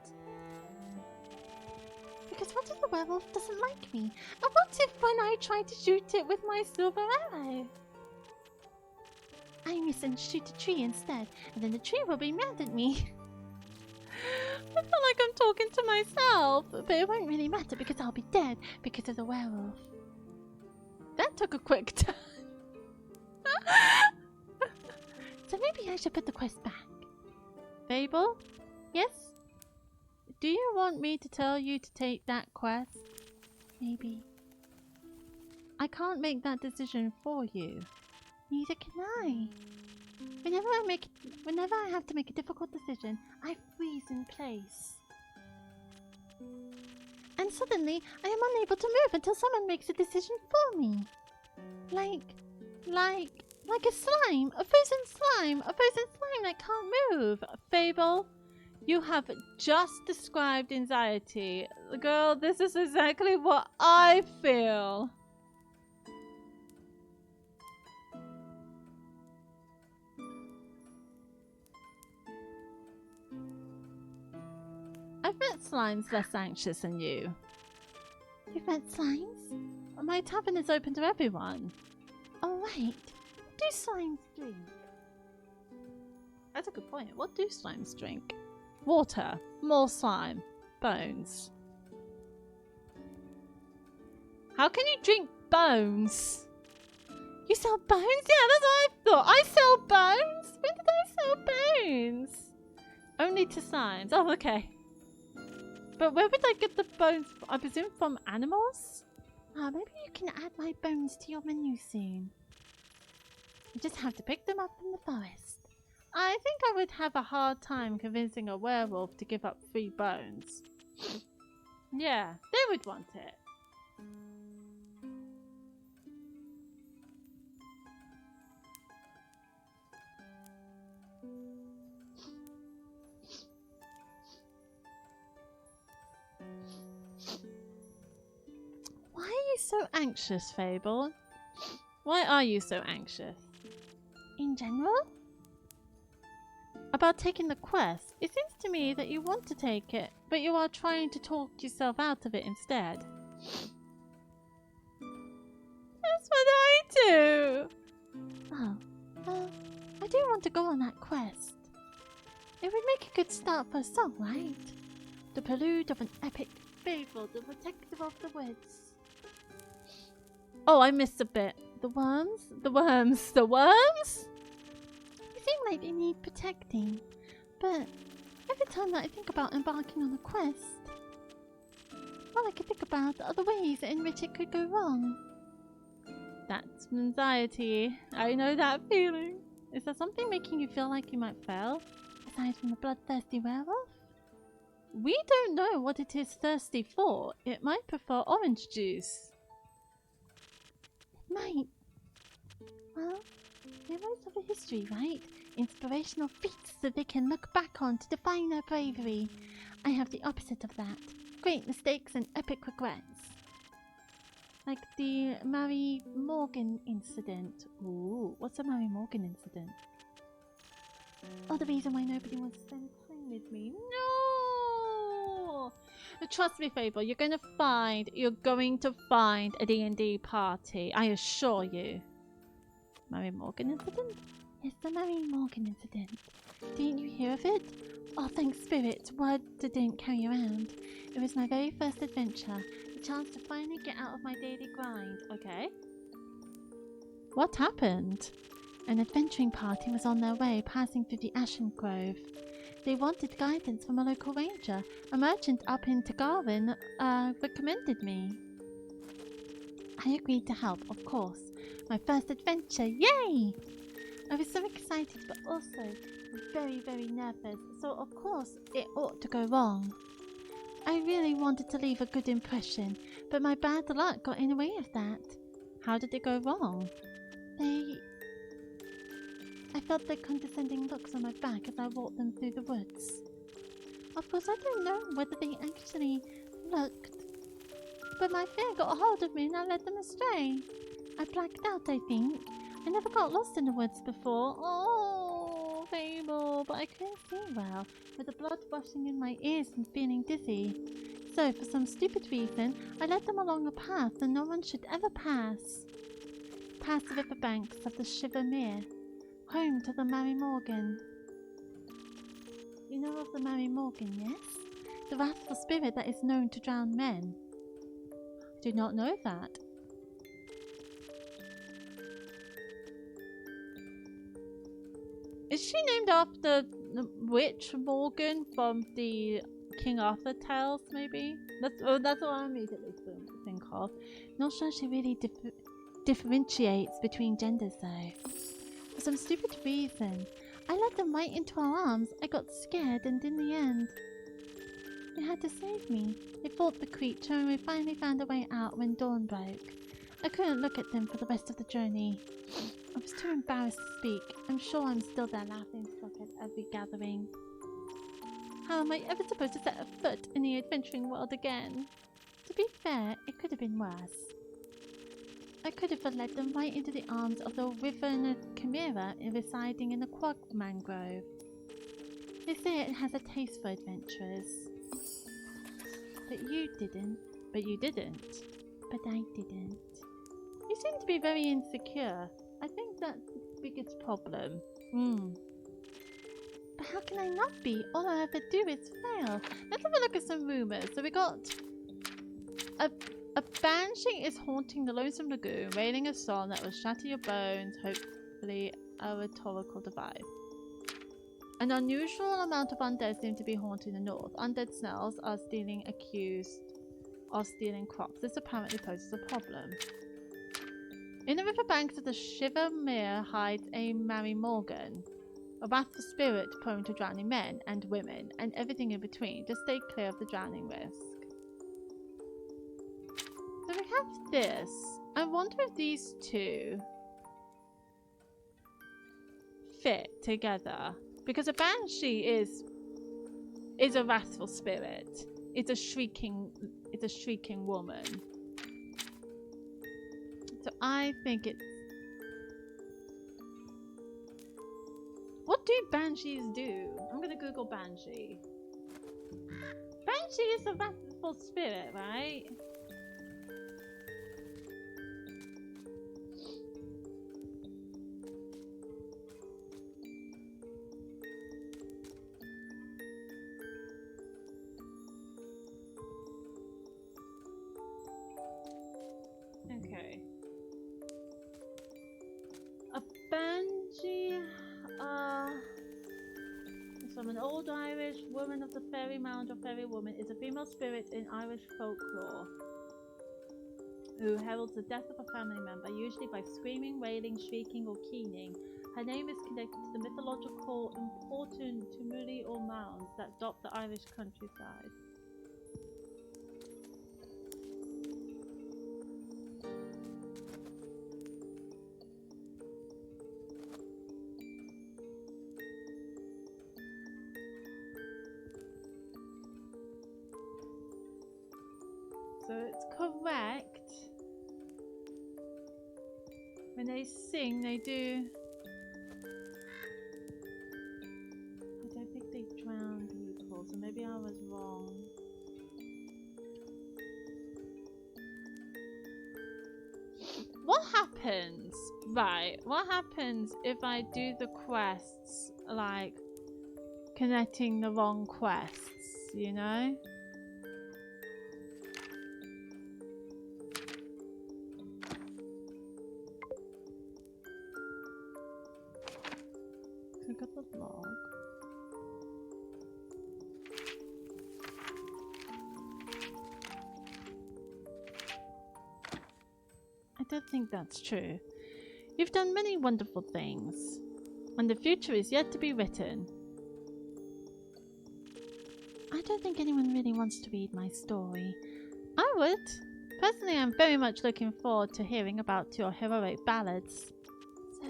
Because what if the werewolf doesn't like me? And what if when I try to shoot it with my silver arrow, I miss and shoot a tree instead, and then the tree will be mad at me? I feel like I'm talking to myself. But it won't really matter because I'll be dead because of the werewolf. That took a quick turn. So maybe I should put the quest back. Fable? Yes? Do you want me to tell you to take that quest? Maybe. I can't make that decision for you. Neither can I. Whenever I have to make a difficult decision, I freeze in place. And suddenly, I am unable to move until someone makes a decision for me. Like a slime, a frozen slime that can't move. Fable, you have just described anxiety. Girl, this is exactly what I feel. I've met slimes less anxious than you. You've met slimes? My tavern is open to everyone. Oh, right. What do slimes drink? That's a good point. What do slimes drink? Water, more slime, bones. How can you drink bones? You sell bones? Yeah, that's what I thought. I sell bones? When did I sell bones? Only to slimes. Oh, okay. But where would I get the bones? I presume from animals? Maybe you can add my bones to your menu soon. You just have to pick them up in the forest. I think I would have a hard time convincing a werewolf to give up 3 bones. Yeah, they would want it. Why are you so anxious, Fable? Why are you so anxious? In general? About taking the quest. It seems to me that you want to take it, but you are trying to talk yourself out of it instead. That's what I do! Oh, well, I do want to go on that quest. It would make a good start for a song, right? The prelude of an epic Fable, the protector of the woods. Oh, I missed a bit. The worms? The worms? The worms? You seem like they need protecting, but every time that I think about embarking on a quest, all I can think about are the ways in which it could go wrong. That's anxiety. I know that feeling. Is there something making you feel like you might fail? Aside from the bloodthirsty werewolf? We don't know what it is thirsty for. It might prefer orange juice. It might. Well, heroes have a history, right? Inspirational feats that they can look back on to define their bravery. I have the opposite of that. Great mistakes and epic regrets. Like the Mary Morgan incident. Ooh, what's a Mary Morgan incident? Oh, the reason why nobody wants to spend time with me. No! Trust me, Fable, you're going to find a D&D party. I assure you. Mary Morgan incident? Yes, the Mary Morgan incident. Didn't you hear of it? Oh, thank spirit, word didn't carry around. It was my very first adventure. A chance to finally get out of my daily grind. Okay. What happened? An adventuring party was on their way, passing through the Ashen Grove. They wanted guidance from a local ranger. A merchant up in Tagarin recommended me. I agreed to help, of course. My first adventure, yay! I was so excited, but also very, very nervous, so of course it ought to go wrong. I really wanted to leave a good impression, but my bad luck got in the way of that. How did it go wrong? I felt their condescending looks on my back as I walked them through the woods. Of course, I don't know whether they actually looked, but my fear got a hold of me and I led them astray. I blacked out, I think. I never got lost in the woods before. Oh, Fable, but I couldn't see well, with the blood rushing in my ears and feeling dizzy. So, for some stupid reason, I led them along a path that no one should ever pass. Past the riverbanks of the Shiver Mere, home to the Mary Morgan. You know of the Mary Morgan, yes? The wrathful spirit that is known to drown men. Did not know that. Is she named after the witch Morgan from the King Arthur tales, maybe? That's what I immediately think of. Not sure she really differentiates between genders, though. For some stupid reason, I led them right into her arms. I got scared, and in the end, they had to save me. They fought the creature, and we finally found a way out when dawn broke. I couldn't look at them for the rest of the journey. I was too embarrassed to speak. I'm sure I'm still their laughing stock at every gathering. How am I ever supposed to set a foot in the adventuring world again? To be fair, it could have been worse. I could have led them right into the arms of the wyvern chimera residing in the quag mangrove. They say it has a taste for adventurers. But you didn't. But you didn't. But I didn't. You seem to be very insecure. I think that's the biggest problem. But how can I not be? All I ever do is fail. Let's have a look at some rumours. So we got a banshee is haunting the lonesome lagoon, wailing a song that will shatter your bones, hopefully a rhetorical device. An unusual amount of undead seem to be haunting the north. Undead snails are accused of stealing crops. This apparently poses a problem. In the riverbanks of the Shiver Mere hides a Mary Morgan, a wrathful spirit prone to drowning men and women, and everything in between. Just stay clear of the drowning risk. So we have this. I wonder if these two fit together. Because a banshee is a wrathful spirit. It's a shrieking woman. So I think it's... What do banshees do? I'm gonna Google banshee. Banshee is a wrathful spirit, right? Okay. A banshee, old Irish woman of the fairy mound or fairy woman is a female spirit in Irish folklore who heralds the death of a family member, usually by screaming, wailing, shrieking, or keening. Her name is connected to the mythological important tumuli or mounds that dot the Irish countryside. So it's correct. When they sing, they do. I don't think they drown people, so maybe I was wrong. What happens? Right, what happens if I do the quests, like connecting the wrong quests, you know? Look at the log. I don't think that's true. You've done many wonderful things, and the future is yet to be written. I don't think anyone really wants to read my story. I would. Personally, I'm very much looking forward to hearing about your heroic ballads. So,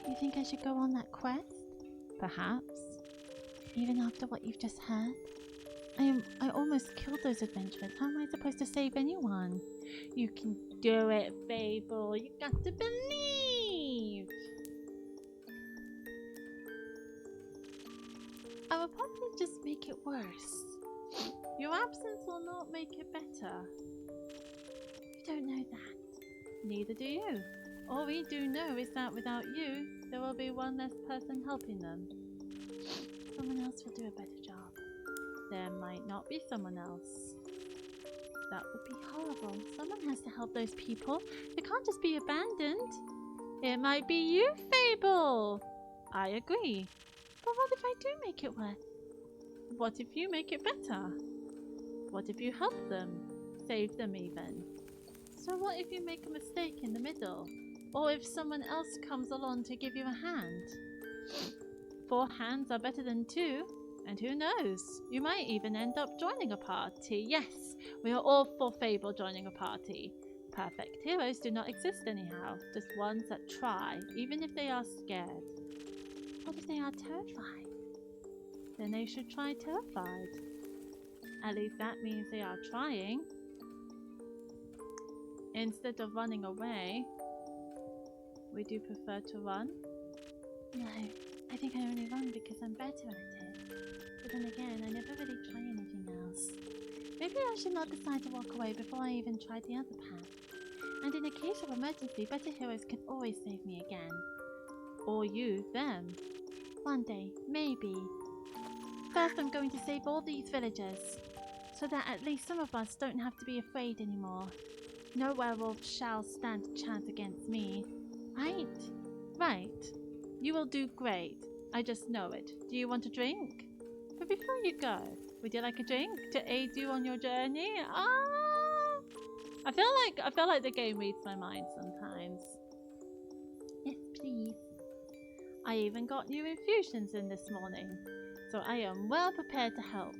you think I should go on that quest? Perhaps. Even after what you've just heard? I almost killed those adventurers. How am I supposed to save anyone? You can do it, Fable. You got to believe. I will probably just make it worse. Your absence will not make it better. You don't know that. Neither do you. All we do know is that without you, there will be one less person helping them. Someone else will do a better job. There might not be someone else. That would be horrible. Someone has to help those people. They can't just be abandoned. It might be you, Fable. I agree. But what if I do make it worse? What if you make it better? What if you help them? Save them even? So what if you make a mistake in the middle? Or if someone else comes along to give you a hand? 4 hands are better than 2. And who knows? You might even end up joining a party. Yes, we are all for Fable joining a party. Perfect heroes do not exist anyhow. Just ones that try, even if they are scared. What if they are terrified? Then they should try terrified. At least that means they are trying. Instead of running away. Would you prefer to run? No, I think I only run because I'm better at it. But then again, I never really try anything else. Maybe I should not decide to walk away before I even try the other path. And in a case of emergency, better heroes can always save me again. Or you, them. One day, maybe. First, I'm going to save all these villagers, so that at least some of us don't have to be afraid anymore. No werewolf shall stand a chance against me. Right? Right. You will do great. I just know it. Do you want a drink? But before you go, would you like a drink to aid you on your journey? Ah! I feel like the game reads my mind sometimes. Yes, please. I even got new infusions in this morning, so I am well prepared to help.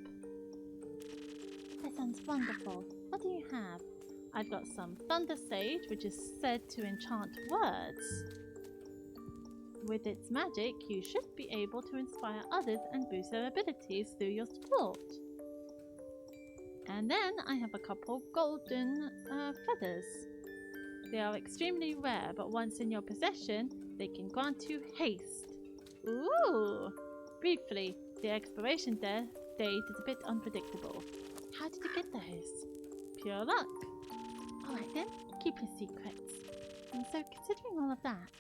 That sounds wonderful. What do you have? I've got some Thunder Sage, which is said to enchant words. With its magic, you should be able to inspire others and boost their abilities through your support. And then I have a couple golden feathers. They are extremely rare, but once in your possession, they can grant you haste. Ooh! Briefly, the expiration date is a bit unpredictable. How did you get those? Pure luck. Alright then, keep your secrets. And so, considering all of that,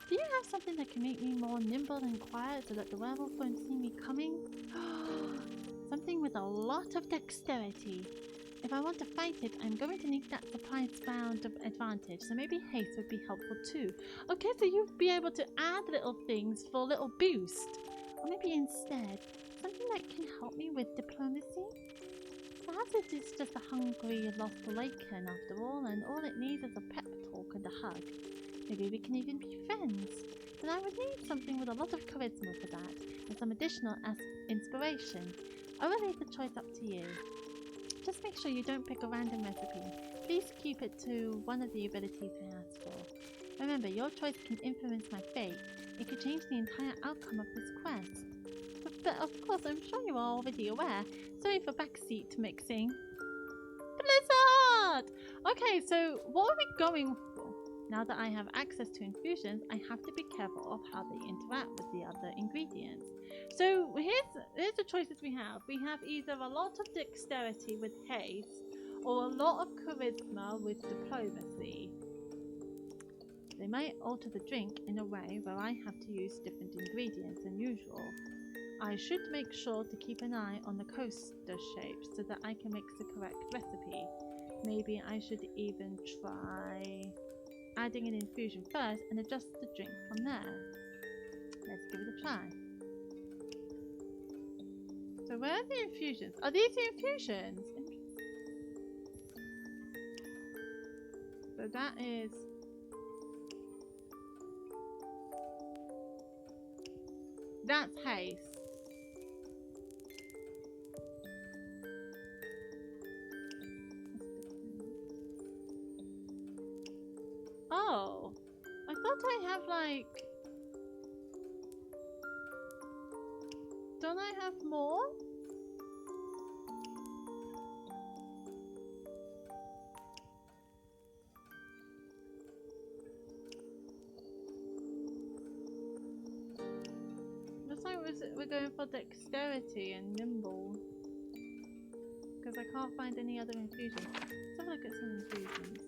do you have something that can make me more nimble and quiet so that the werewolf won't see me coming? Something with a lot of dexterity. If I want to fight it, I'm going to need that surprise round of advantage, so maybe haste would be helpful too. Okay, so you'd be able to add little things for a little boost. Or maybe instead, something that can help me with diplomacy? Perhaps it is just a hungry, lost lichen after all, and all it needs is a pep talk and a hug. Maybe we can even be friends. But I would need something with a lot of charisma for that, and some additional inspiration. I will leave the choice up to you. Just make sure you don't pick a random recipe. Please keep it to one of the abilities I asked for. Remember, your choice can influence my fate. It could change the entire outcome of this quest. But of course, I'm sure you are already aware. Sorry for backseat mixing. Blizzard! Okay, so what are we going for? Now that I have access to infusions, I have to be careful of how they interact with the other ingredients. So here's the choices we have. We have either a lot of dexterity with haste, or a lot of charisma with diplomacy. They might alter the drink in a way where I have to use different ingredients than usual. I should make sure to keep an eye on the coaster shape so that I can mix the correct recipe. Maybe I should even try adding an infusion first and adjust the drink from there. Let's give it a try. So where are the infusions? Are these the infusions? So that is... That's haste. Oh, I thought I have like... Don't I have more? Looks like we're going for dexterity and nimble. Because I can't find any other infusions. Let's have a look at some infusions.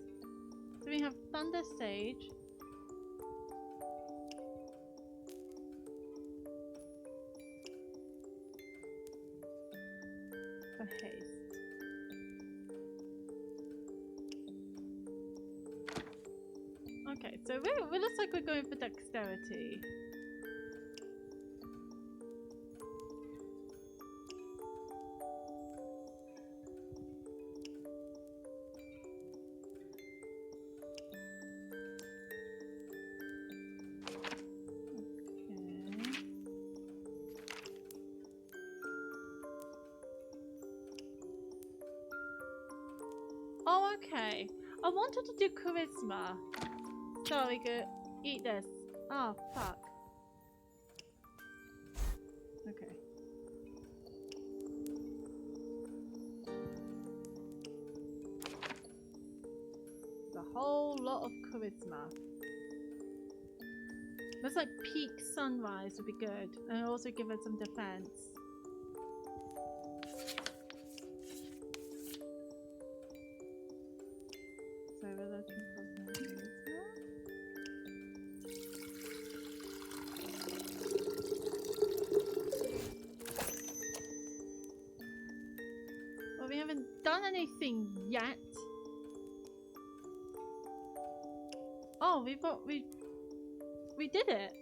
So we have Thunder Sage. For haste. Okay, so it looks like we're going for dexterity. Oh, okay. I wanted to do charisma. Sorry, go eat this. Oh, fuck. Okay. There's a whole lot of charisma. Looks like peak sunrise would be good. And also give it some defense. So we're looking for some charisma. Well, we haven't done anything yet. Oh, we did it.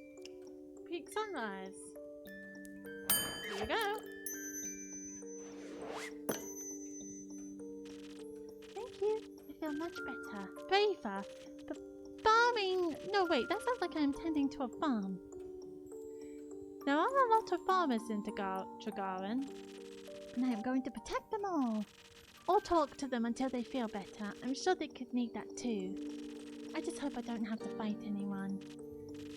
Peak sunrise. Here we go. Thank you. I feel much better. Braver. But farming... No, wait. That sounds like I'm tending to a farm. There are a lot of farmers in Tregaron, and I am going to protect them all. Or talk to them until they feel better. I'm sure they could need that too. I just hope I don't have to fight anyone.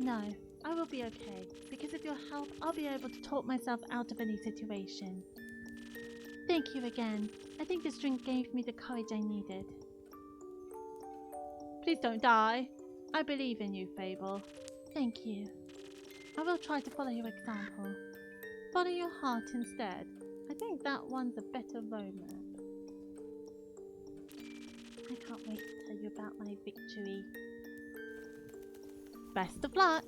No, I will be okay. Because of your help, I'll be able to talk myself out of any situation. Thank you again. I think this drink gave me the courage I needed. Please don't die. I believe in you, Fable. Thank you. I will try to follow your example. Follow your heart instead. I think that one's a better roadmap. I can't wait to tell you about my victory. Best of luck.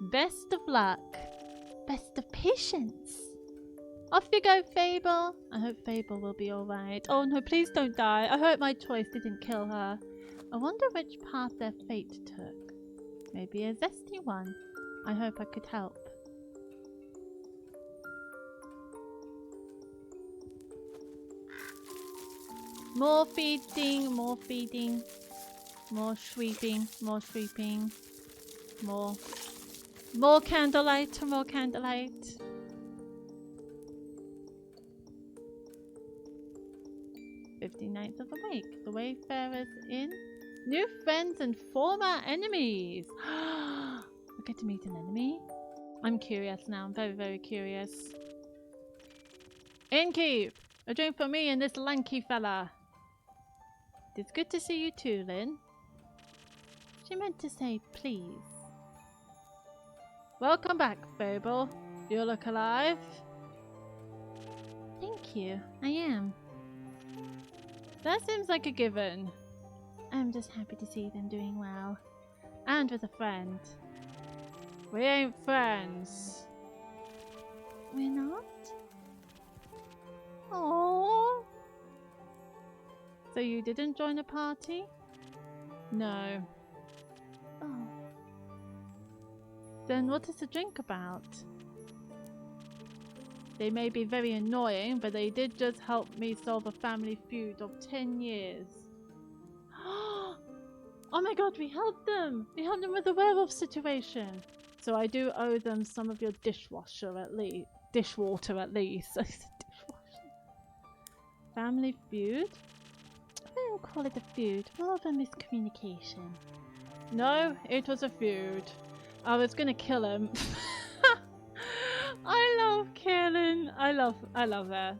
Best of luck. Best of patience. Off you go, Fable. I hope Fable will be alright. Oh no, please don't die. I hope my choice didn't kill her. I wonder which path their fate took. Maybe a zesty one. I hope I could help. More feeding, more feeding. More sweeping, more sweeping. More candlelight, more candlelight. "59th of the week. The Wayfarers in. New friends and former enemies." I get to meet an enemy. I'm curious now. I'm very, very curious. "Innkeep, a drink for me and this lanky fella." "It's good to see you too, Lynn." She meant to say please. "Welcome back, Fable. You look alive." Thank you, I am. That seems like a given. I'm just happy to see them doing well. And with a friend. We ain't friends. We're not? Oh. So you didn't join a party? No. Oh. Then what is the drink about? They may be very annoying, but they did just help me solve a family feud of 10 years. Oh my god, we helped them! We helped them with the werewolf situation. So I do owe them some of your dishwater at least. Dishwater at least. I said dishwasher. Family feud? I wouldn't call it a feud, more of a miscommunication. No, it was a feud. I was gonna kill him. I love killing. I love her.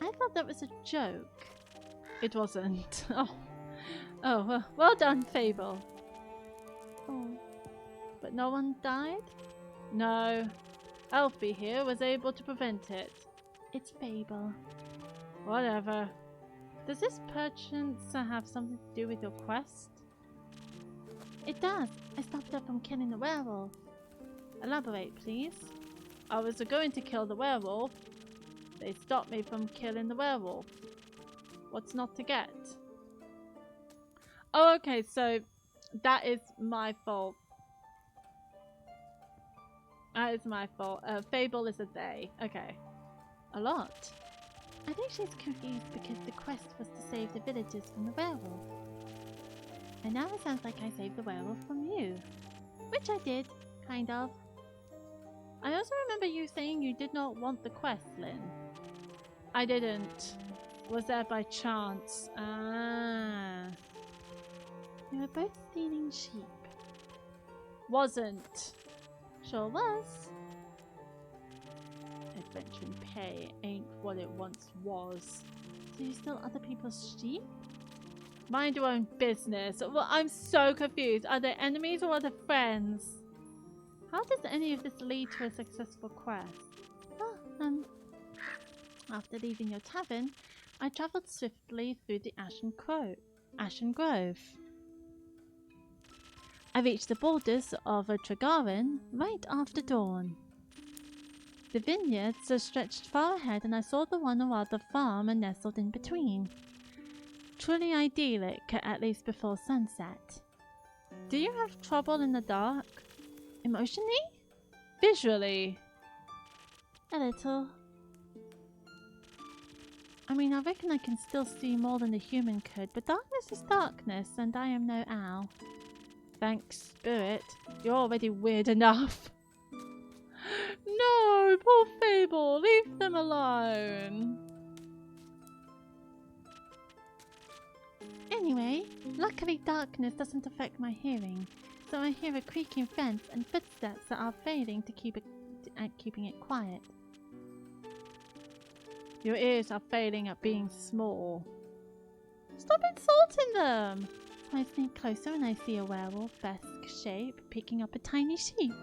I thought that was a joke. It wasn't. Oh, well done, Fable. Oh. But no one died? No. Elfie here was able to prevent it. It's Fable. Whatever. Does this perchance have something to do with your quest? It does. I stopped her from killing the werewolf. Elaborate, please. I was going to kill the werewolf. They stopped me from killing the werewolf. What's not to get? Oh, okay, so that is my fault. That is my fault. Fable is a they. Okay. A lot. I think she's confused because the quest was to save the villagers from the werewolf. And now it sounds like I saved the werewolf from you. Which I did, kind of. I also remember you saying you did not want the quest, Lynn. I didn't. Was there by chance? Ah. We were both stealing sheep. Wasn't. Sure was. Adventure and pay ain't what it once was. So you steal other people's sheep? Mind your own business. Well, I'm so confused. Are they enemies or are they friends? How does any of this lead to a successful quest? Oh, after leaving your tavern, I travelled swiftly through the Ashen Grove. I reached the borders of Tregarin right after dawn. The vineyards stretched far ahead and I saw the one or other farm nestled in between. Truly idyllic, at least before sunset. Do you have trouble in the dark? Emotionally? Visually? A little. I mean, I reckon I can still see more than a human could, but darkness is darkness, and I am no owl. Thanks, Spirit. You're already weird enough. No, poor Fable. Leave them alone. Anyway, luckily darkness doesn't affect my hearing, so I hear a creaking fence and footsteps that are failing to keeping it quiet. Your ears are failing at being small. Stop insulting them! So I sneak closer and I see a werewolf-esque shape picking up a tiny sheep.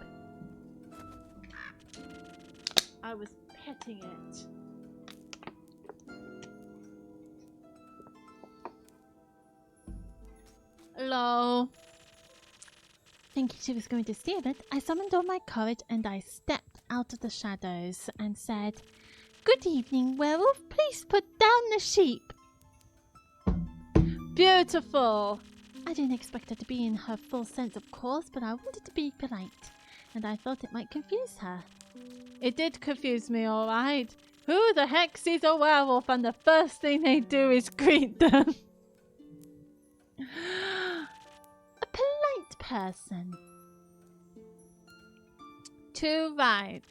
I was petting it. Hello. Thinking she was going to steal it, I summoned all my courage and I stepped out of the shadows and said, "Good evening, werewolf. Please put down the sheep." Beautiful. I didn't expect her to be in her full sense, of course, but I wanted to be polite, and I thought it might confuse her. It did confuse me, alright. Who the heck sees a werewolf and the first thing they do is greet them? A polite person. Too right.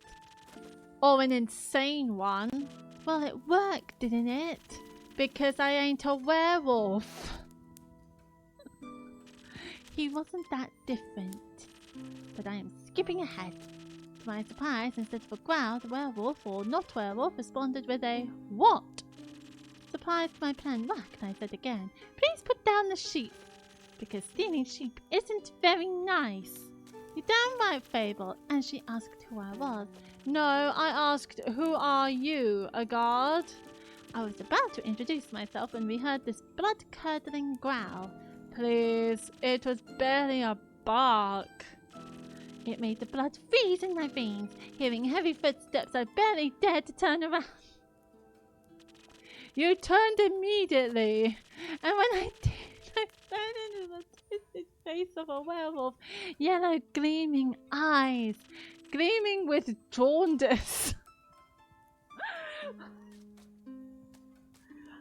Or an insane one. Well, it worked, didn't it? Because I ain't a werewolf. He wasn't that different. But I am skipping ahead. To my surprise, instead of a growl, the werewolf, or not werewolf, responded with a what? Surprised my plan worked, I said again, please put down the sheep. Because stealing sheep isn't very nice. You're damn right, Fable. And she asked who I was. No, I asked, who are you, a guard? I was about to introduce myself when we heard this blood-curdling growl. Please, it was barely a bark. It made the blood freeze in my veins. Hearing heavy footsteps, I barely dared to turn around. You turned immediately, and when I did, I fell into the twisted face of a werewolf. Yellow gleaming eyes, gleaming with jaundice.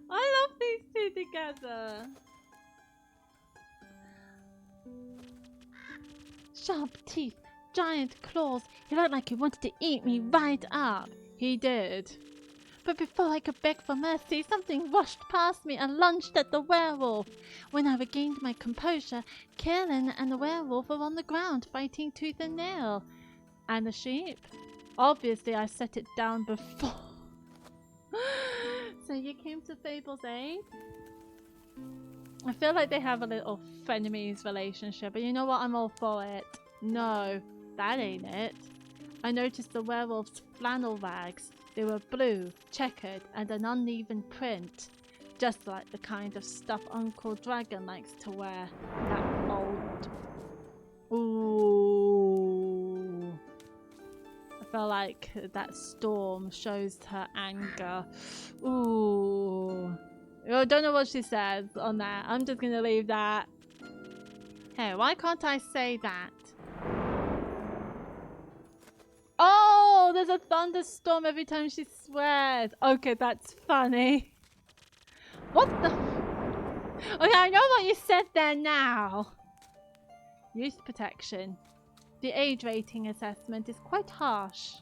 I love these two together. Sharp teeth, giant claws. He looked like he wanted to eat me right up. He did. But before I could beg for mercy, something rushed past me and lunged at the werewolf. When I regained my composure, Kieran and the werewolf were on the ground, fighting tooth and nail. And the sheep? Obviously, I set it down before. So you came to Fable's aid? I feel like they have a little frenemies relationship, but you know what? I'm all for it. No, that ain't it. I noticed the werewolf's flannel rags. They were blue, checkered, and an uneven print. Just like the kind of stuff Uncle Dragon likes to wear. That old... Ooh. I feel like that storm shows her anger. Ooh. I don't know what she says on that. I'm just gonna leave that. Hey, why can't I say that? Oh, there's a thunderstorm every time she swears. Okay, that's funny. What the? Okay, I know what you said there now. Youth protection. The age rating assessment is quite harsh.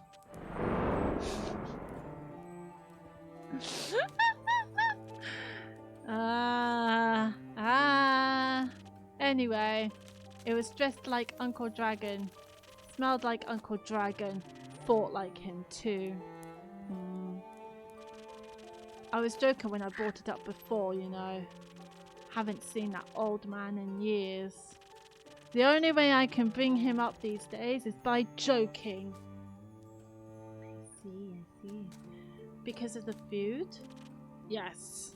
Anyway, it was dressed like Uncle Dragon. Smelled like Uncle Dragon. Fought like him too. I was joking when I brought it up before, you know. Haven't seen that old man in years. The only way I can bring him up these days is by joking. I see. Because of the feud? Yes.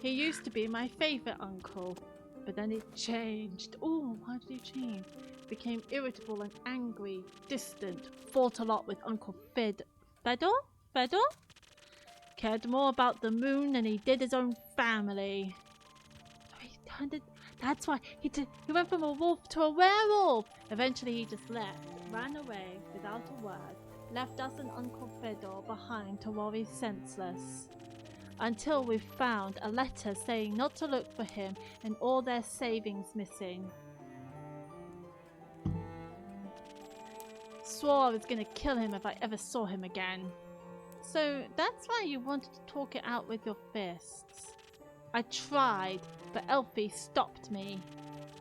He used to be my favourite uncle, but then it changed. Oh, how did he change? Became irritable and angry, distant, fought a lot with Uncle Fedor? Cared more about the moon than he did his own family. So he turned it. That's why he went from a wolf to a werewolf. Eventually he just left, ran away without a word, left us and Uncle Fedor behind to worry senseless. Until we found a letter saying not to look for him and all their savings missing. Swore I was gonna kill him if I ever saw him again. So that's why you wanted to talk it out with your fists. I tried, but Elfie stopped me.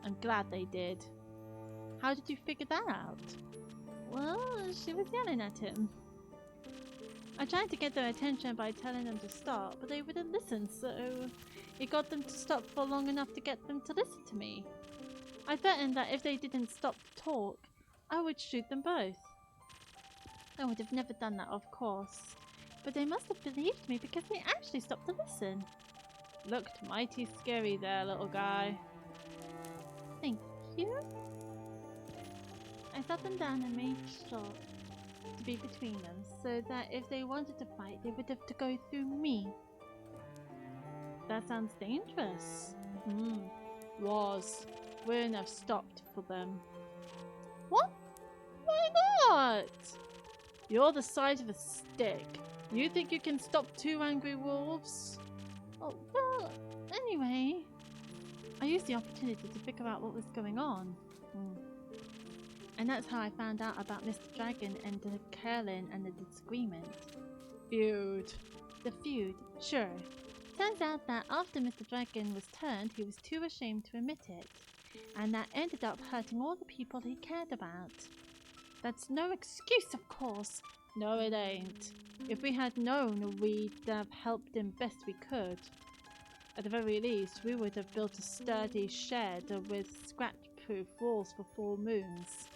I'm glad they did. How did you figure that out? Well, she was yelling at him. I tried to get their attention by telling them to stop, but they wouldn't listen, so it got them to stop for long enough to get them to listen to me. I threatened that if they didn't stop to talk, I would shoot them both. I would have never done that, of course, but they must have believed me because they actually stopped to listen. Looked mighty scary there, little guy. Thank you. I sat them down and made sure to be between them, so that if they wanted to fight, they would have to go through me. That sounds dangerous. Was. Wouldn't have stopped for them. What? Why not? You're the size of a stick. You think you can stop 2 angry wolves? Oh, well, anyway, I used the opportunity to figure out what was going on. And that's how I found out about Mr. Dragon and the Curlin and the disagreement. Feud. The feud, sure. Turns out that after Mr. Dragon was turned, he was too ashamed to admit it. And that ended up hurting all the people he cared about. That's no excuse, of course. No, it ain't. If we had known, we'd have helped him best we could. At the very least, we would have built a sturdy shed with scratch-proof walls for 4 moons.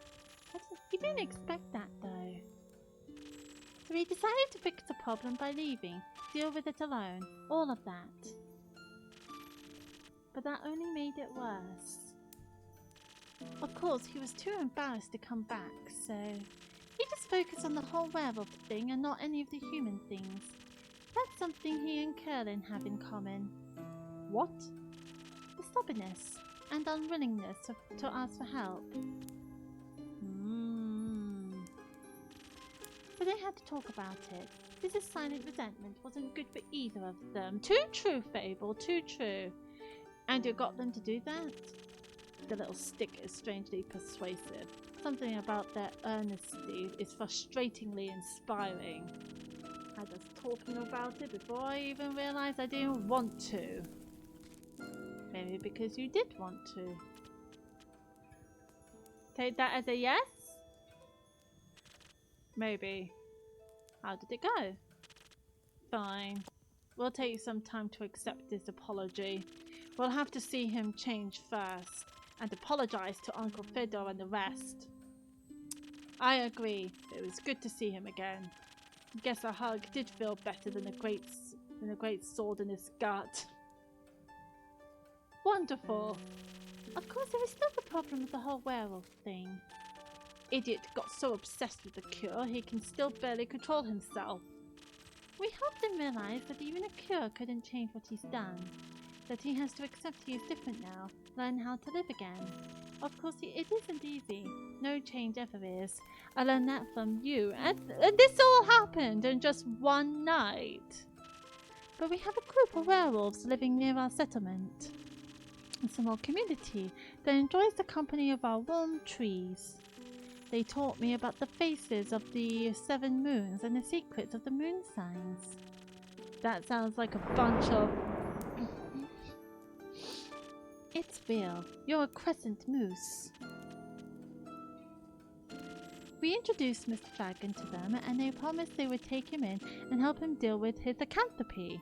He didn't expect that, though. So he decided to fix the problem by leaving, deal with it alone, all of that. But that only made it worse. Of course, he was too embarrassed to come back, so he just focused on the whole werewolf thing and not any of the human things. That's something he and Curlin have in common. What? The stubbornness and unwillingness to ask for help. But they had to talk about it. This silent resentment wasn't good for either of them. Too true, Fable, too true. And you got them to do that? The little stick is strangely persuasive. Something about their earnesty is frustratingly inspiring. I was talking about it before I even realised I didn't want to. Maybe because you did want to. Take that as a yes? Maybe. How did it go? Fine. We'll take some time to accept his apology. We'll have to see him change first, and apologise to Uncle Fidor and the rest. I agree. It was good to see him again. Guess a hug did feel better than a great sword in his gut. Wonderful. Of course, there was still the problem with the whole werewolf thing. Idiot got so obsessed with the cure, he can still barely control himself. We helped him realise that even a cure couldn't change what he's done. That he has to accept he is different now, learn how to live again. Of course, it isn't easy. No change ever is. I learned that from you, and this all happened in just one night. But we have a group of werewolves living near our settlement. A small community that enjoys the company of our warm trees. They taught me about the faces of the 7 moons and the secrets of the moon signs. That sounds like a bunch of... It's real. You're a crescent moose. We introduced Mr. Dragon to them, and they promised they would take him in and help him deal with his lycanthropy.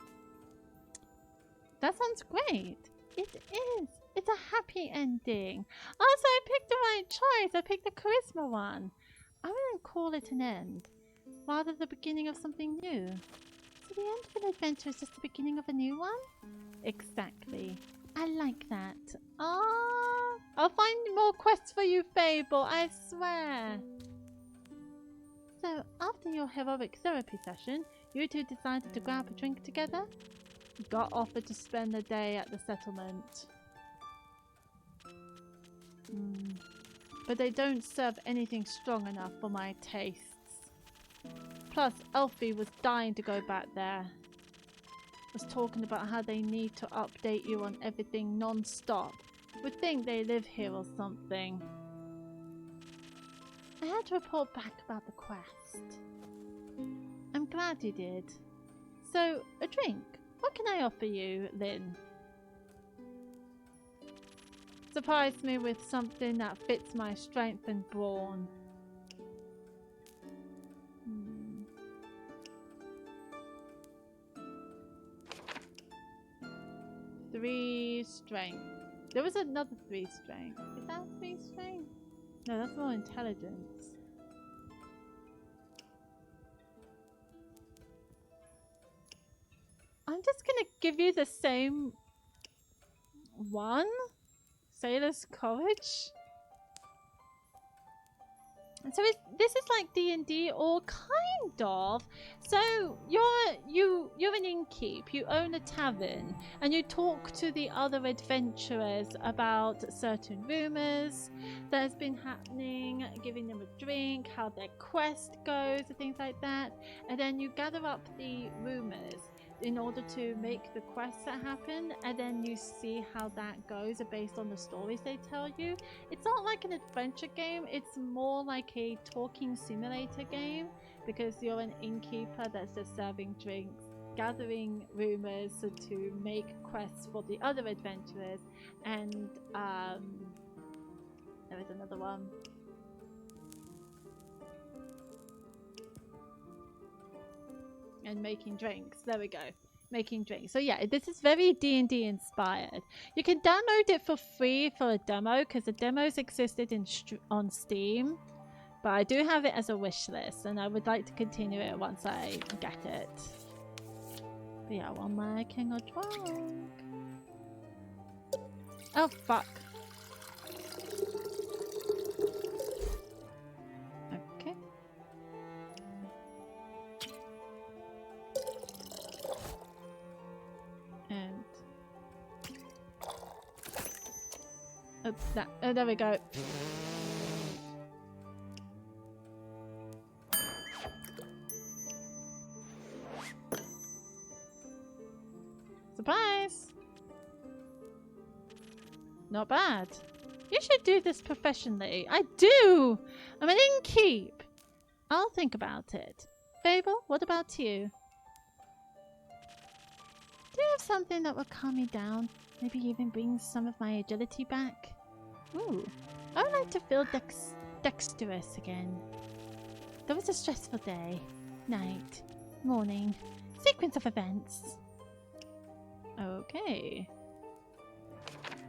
That sounds great. It is. It's a happy ending. Also, I picked the right choice. I picked the charisma one. I wouldn't call it an end. Rather the beginning of something new. So the end of an adventure is just the beginning of a new one? Exactly. I like that. Ah, I'll find more quests for you, Fable, I swear. So, after your heroic therapy session, you two decided to grab a drink together? Got offered to spend the day at the settlement. But they don't serve anything strong enough for my tastes. Plus, Elfie was dying to go back there. Was talking about how they need to update you on everything non-stop. Would think they live here or something. I had to report back about the quest. I'm glad you did. So, a drink. What can I offer you, Lynn? Surprise me with something that fits my strength and brawn. 3 strength. There was another 3 strength. Is that 3 strength? No, that's more intelligence. I'm just gonna give you the same one. Sailor's Courage. So this is like D&D, or kind of. So you're an innkeep. You own a tavern, and you talk to the other adventurers about certain rumors that has been happening, giving them a drink, how their quest goes, and things like that. And then you gather up the rumors in order to make the quests that happen, and then you see how that goes based on the stories they tell you. It's not like an adventure game, it's more like a talking simulator game, because you're an innkeeper that's just serving drinks, gathering rumors to make quests for the other adventurers, and there is another one. And making drinks. There we go. Making drinks. So yeah, this is very D&D inspired. You can download it for free for a demo, because the demos existed on Steam. But I do have it as a wish list, and I would like to continue it once I get it. But yeah, one more king or drunk. Oh fuck. Okay. And oh, there we go. Surprise! Not bad. You should do this professionally. I do! I'm an innkeep. I'll think about it. Fable, what about you? Do you have something that will calm me down? Maybe even bring some of my agility back? Ooh, I would like to feel dexterous again. That was a stressful day. Night. Morning. Sequence of events. Okay.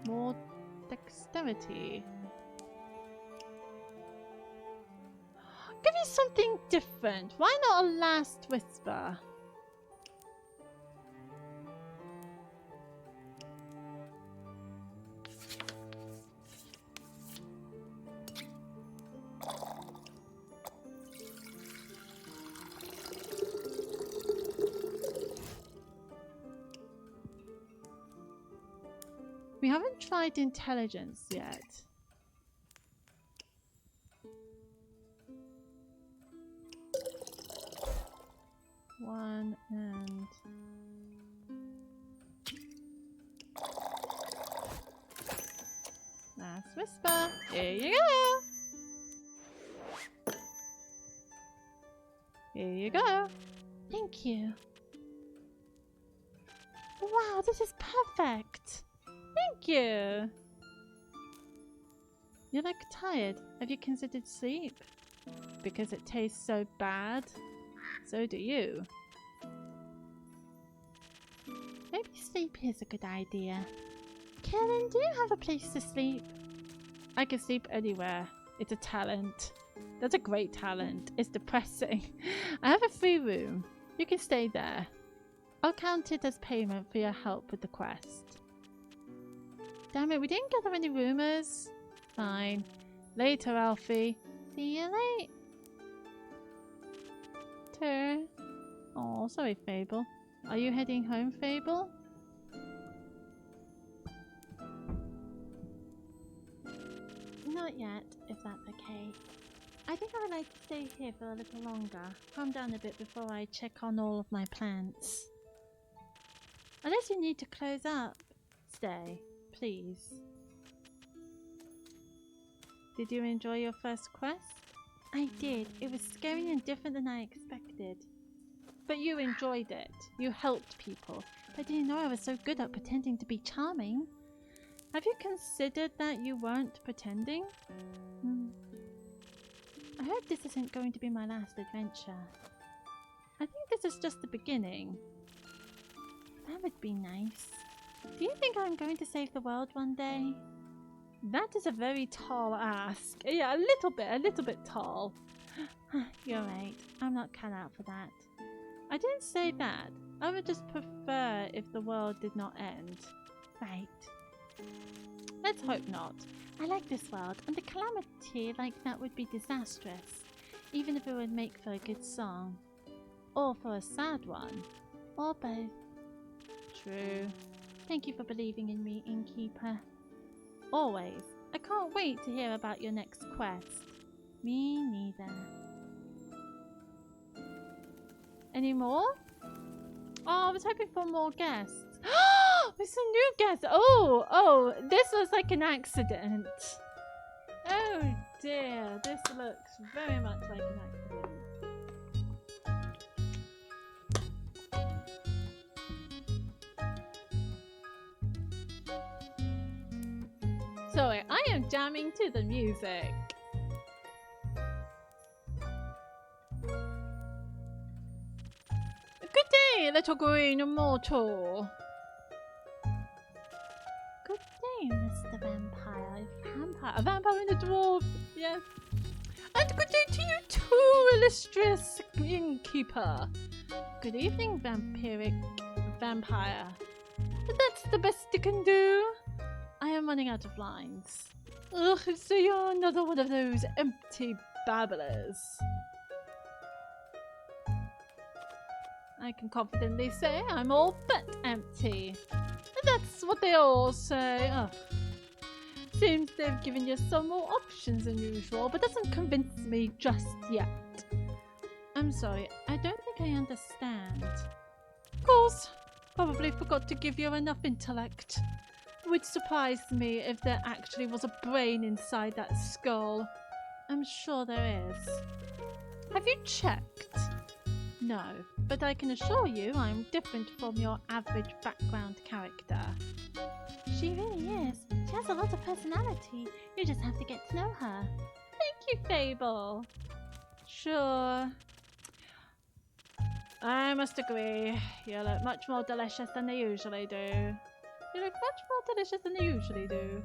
More dexterity. Give me something different. Why not a last whisper? We haven't tried intelligence yet. One and... last whisper. Here you go. Here you go. Thank you. Wow, this is perfect. Thank you. You look tired. Have you considered sleep? Because it tastes so bad, so do you. Maybe sleep is a good idea. Karen, do you have a place to sleep? I can sleep anywhere. It's a talent. That's a great talent. It's depressing. I have a free room. You can stay there. I'll count it as payment for your help with the quest. Damn it, we didn't gather any rumors. Fine. Later, Alfie. See you later. Oh, sorry, Fable. Are you heading home, Fable? Not yet, if that's okay. I think I would like to stay here for a little longer. Calm down a bit before I check on all of my plants. Unless you need to close up. Stay. Please. Did you enjoy your first quest? I did. It was scary and different than I expected. But you enjoyed it. You helped people. But I didn't know I was so good at pretending to be charming. Have you considered that you weren't pretending? I hope this isn't going to be my last adventure. I think this is just the beginning. That would be nice. Do you think I'm going to save the world one day? That is a very tall ask. Yeah, a little bit tall. You're right. I'm not cut out for that. I didn't say that. I would just prefer if the world did not end. Right. Let's hope not. I like this world, and a calamity like that would be disastrous, even if it would make for a good song. Or for a sad one. Or both. True. Thank you for believing in me, Innkeeper. Always. I can't wait to hear about your next quest. Me neither. Any more? Oh, I was hoping for more guests. It's a new guest. Oh, this was like an accident. Oh dear, this looks very much like an accident. Sorry, I am jamming to the music. Good day, little green mortal. Good day, Mr. Vampire. A vampire and a dwarf, yes. And good day to you too, illustrious innkeeper. Good evening, vampire. That's the best you can do. I am running out of lines. Ugh, so you're another one of those empty babblers. I can confidently say I'm all but empty. And that's what they all say. Ugh. Seems they've given you some more options than usual, but doesn't convince me just yet. I'm sorry, I don't think I understand. Of course, probably forgot to give you enough intellect. It would surprise me if there actually was a brain inside that skull. I'm sure there is. Have you checked? No, but I can assure you I'm different from your average background character. She really is. She has a lot of personality. You just have to get to know her. Thank you, Fable. Sure. I must agree. You look much more delicious than they usually do. You look much more delicious than they usually do.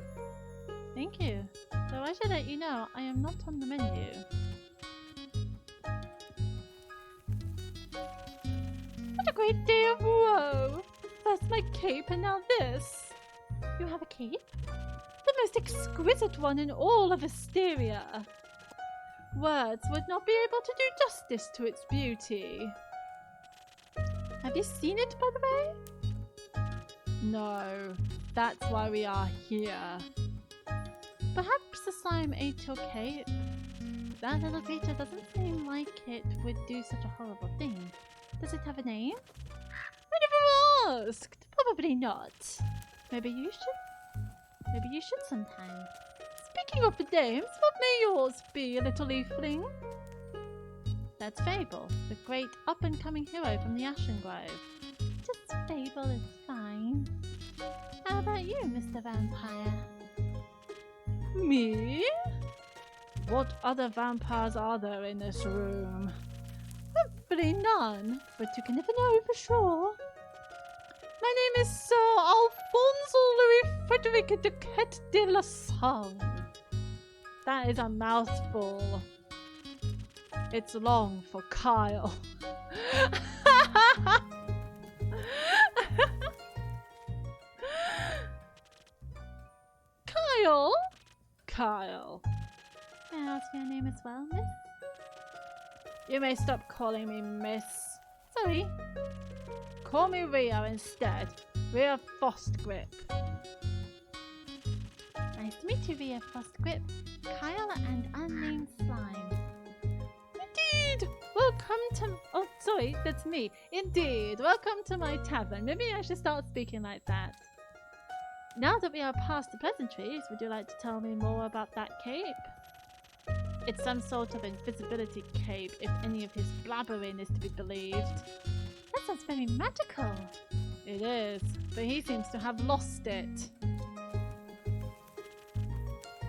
Thank you. Though I should let you know, I am not on the menu. What a great day of woe! First my cape and now this. You have a cape? The most exquisite one in all of Asteria. Words would not be able to do justice to its beauty. Have you seen it, by the way? No, that's why we are here. Perhaps the slime ate your cape. That little creature doesn't seem like it would do such a horrible thing. Does it have a name? I never asked. Probably not. Maybe you should. Maybe you should sometime. Speaking of the names, what may yours be, little leafling? That's Fable, the great up-and-coming hero from the Ashen Grove. Just Fable is fine. How about you, Mr. Vampire? Me? What other vampires are there in this room? Hopefully none, but you can never know for sure. My name is Sir Alfonso Louis Frederic de Quette de la Salle. That is a mouthful. It's long for Kyle. Kyle? Kyle. May I ask your name as well, miss? You may stop calling me miss. Sorry. Call me Rhea instead. Rhea Frostgrip. Nice to meet you, Rhea Frostgrip. Kyle and unnamed slime. Indeed! Welcome to... Oh, sorry, that's me. Indeed, welcome to my tavern. Maybe I should start speaking like that. Now that we are past the pleasantries, would you like to tell me more about that cape? It's some sort of invisibility cape, if any of his blabbering is to be believed. That sounds very magical. It is, but he seems to have lost it.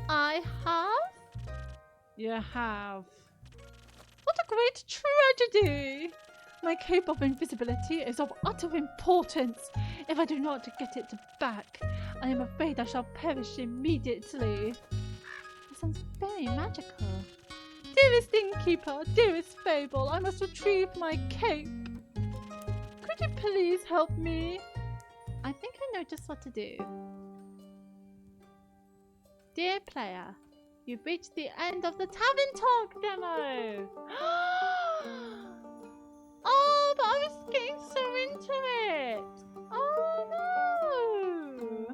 I have? You have. What a great tragedy! My cape of invisibility is of utter importance. If I do not get it back, I am afraid I shall perish immediately. That sounds very magical. Dearest innkeeper, dearest Fable, I must retrieve my cape. Could you please help me? I think I know just what to do. Dear player, you've reached the end of the Tavern Talk Demo! Oh, but I was getting so into it! Oh no!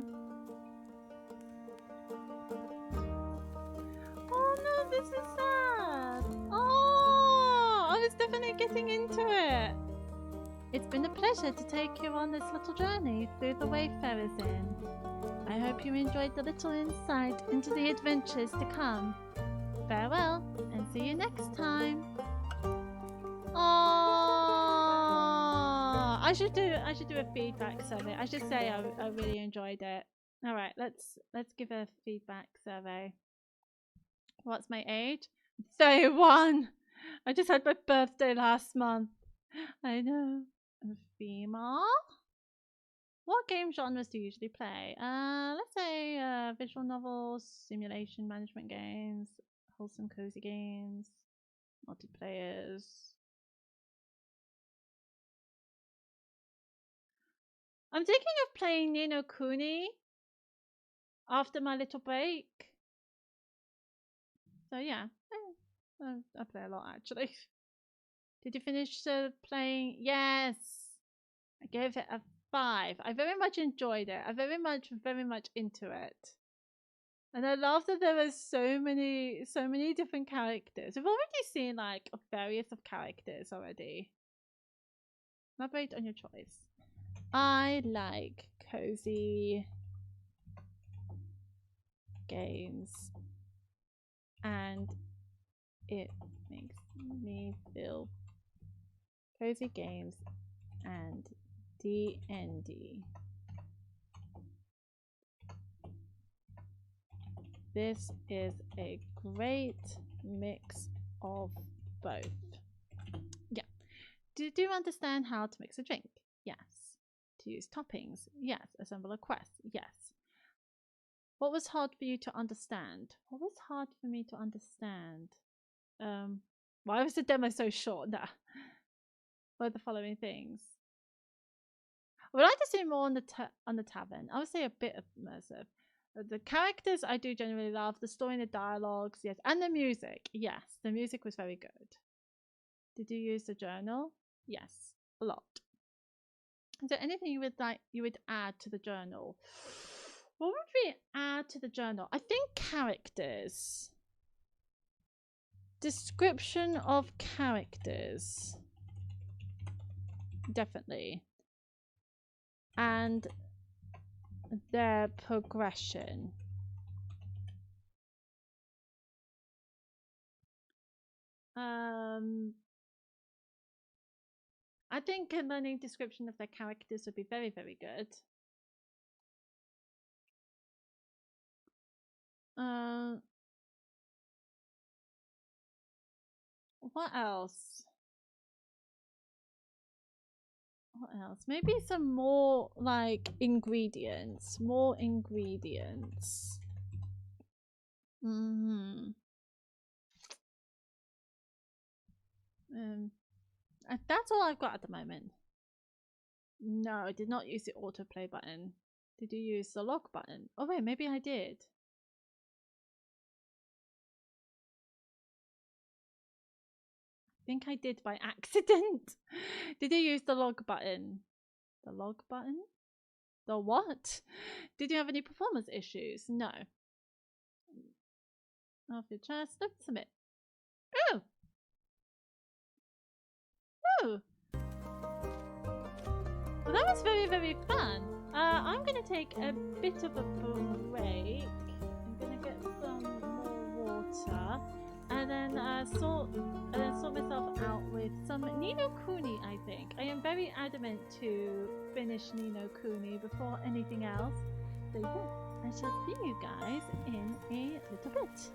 Oh no, this is sad! Oh, I was definitely getting into it! It's been a pleasure to take you on this little journey through the Wayfarer's Inn. I hope you enjoyed the little insight into the adventures to come. Farewell, and see you next time. Aww, I should do a feedback survey. I should say I really enjoyed it. All right, let's give a feedback survey. What's my age? 31. I just had my birthday last month. I know. Female. What game genres do you usually play? Let's say visual novels, simulation management games, wholesome cozy games, multiplayers. I'm thinking of playing Ni no Kuni after my little break. So yeah, I play a lot actually. Did you finish playing? Yes, I gave it a 5. I very much enjoyed it. I very much into it. And I love that there were so many different characters. We've already seen like various of characters already. Elaborate on your choice. I like cozy games and it makes me feel cozy games and DnD. This is a great mix of both. Yeah. Do you understand how to mix a drink? Yes. To use toppings? Yes. Assemble a quest? Yes. What was hard for you to understand? What was hard for me to understand? Why was the demo so short? Nah. What are the following things? I would like to see more on the tavern. I would say a bit immersive. The characters I do generally love. The story and the dialogues, yes. And the music, yes. The music was very good. Did you use the journal? Yes, a lot. Is there anything you would add to the journal? What would we add to the journal? I think characters. Description of characters. Definitely. And their progression. I think a learning description of their characters would be very, very good. What else? What else? Maybe some more like ingredients. More ingredients. That's all I've got at the moment. No, I did not use the autoplay button. Did you use the lock button? Oh wait, maybe I did. I think I did by accident. Did you use the log button? The log button? The what? Did you have any performance issues? No. Off your chest, let's submit. Oh! Oh! Well, that was very, very fun. I'm going to take a bit of a break. I'm going to get some more water. And then sort myself out with some Ni no Kuni, I think. I am very adamant to finish Ni no Kuni before anything else. So yeah, I shall see you guys in a little bit.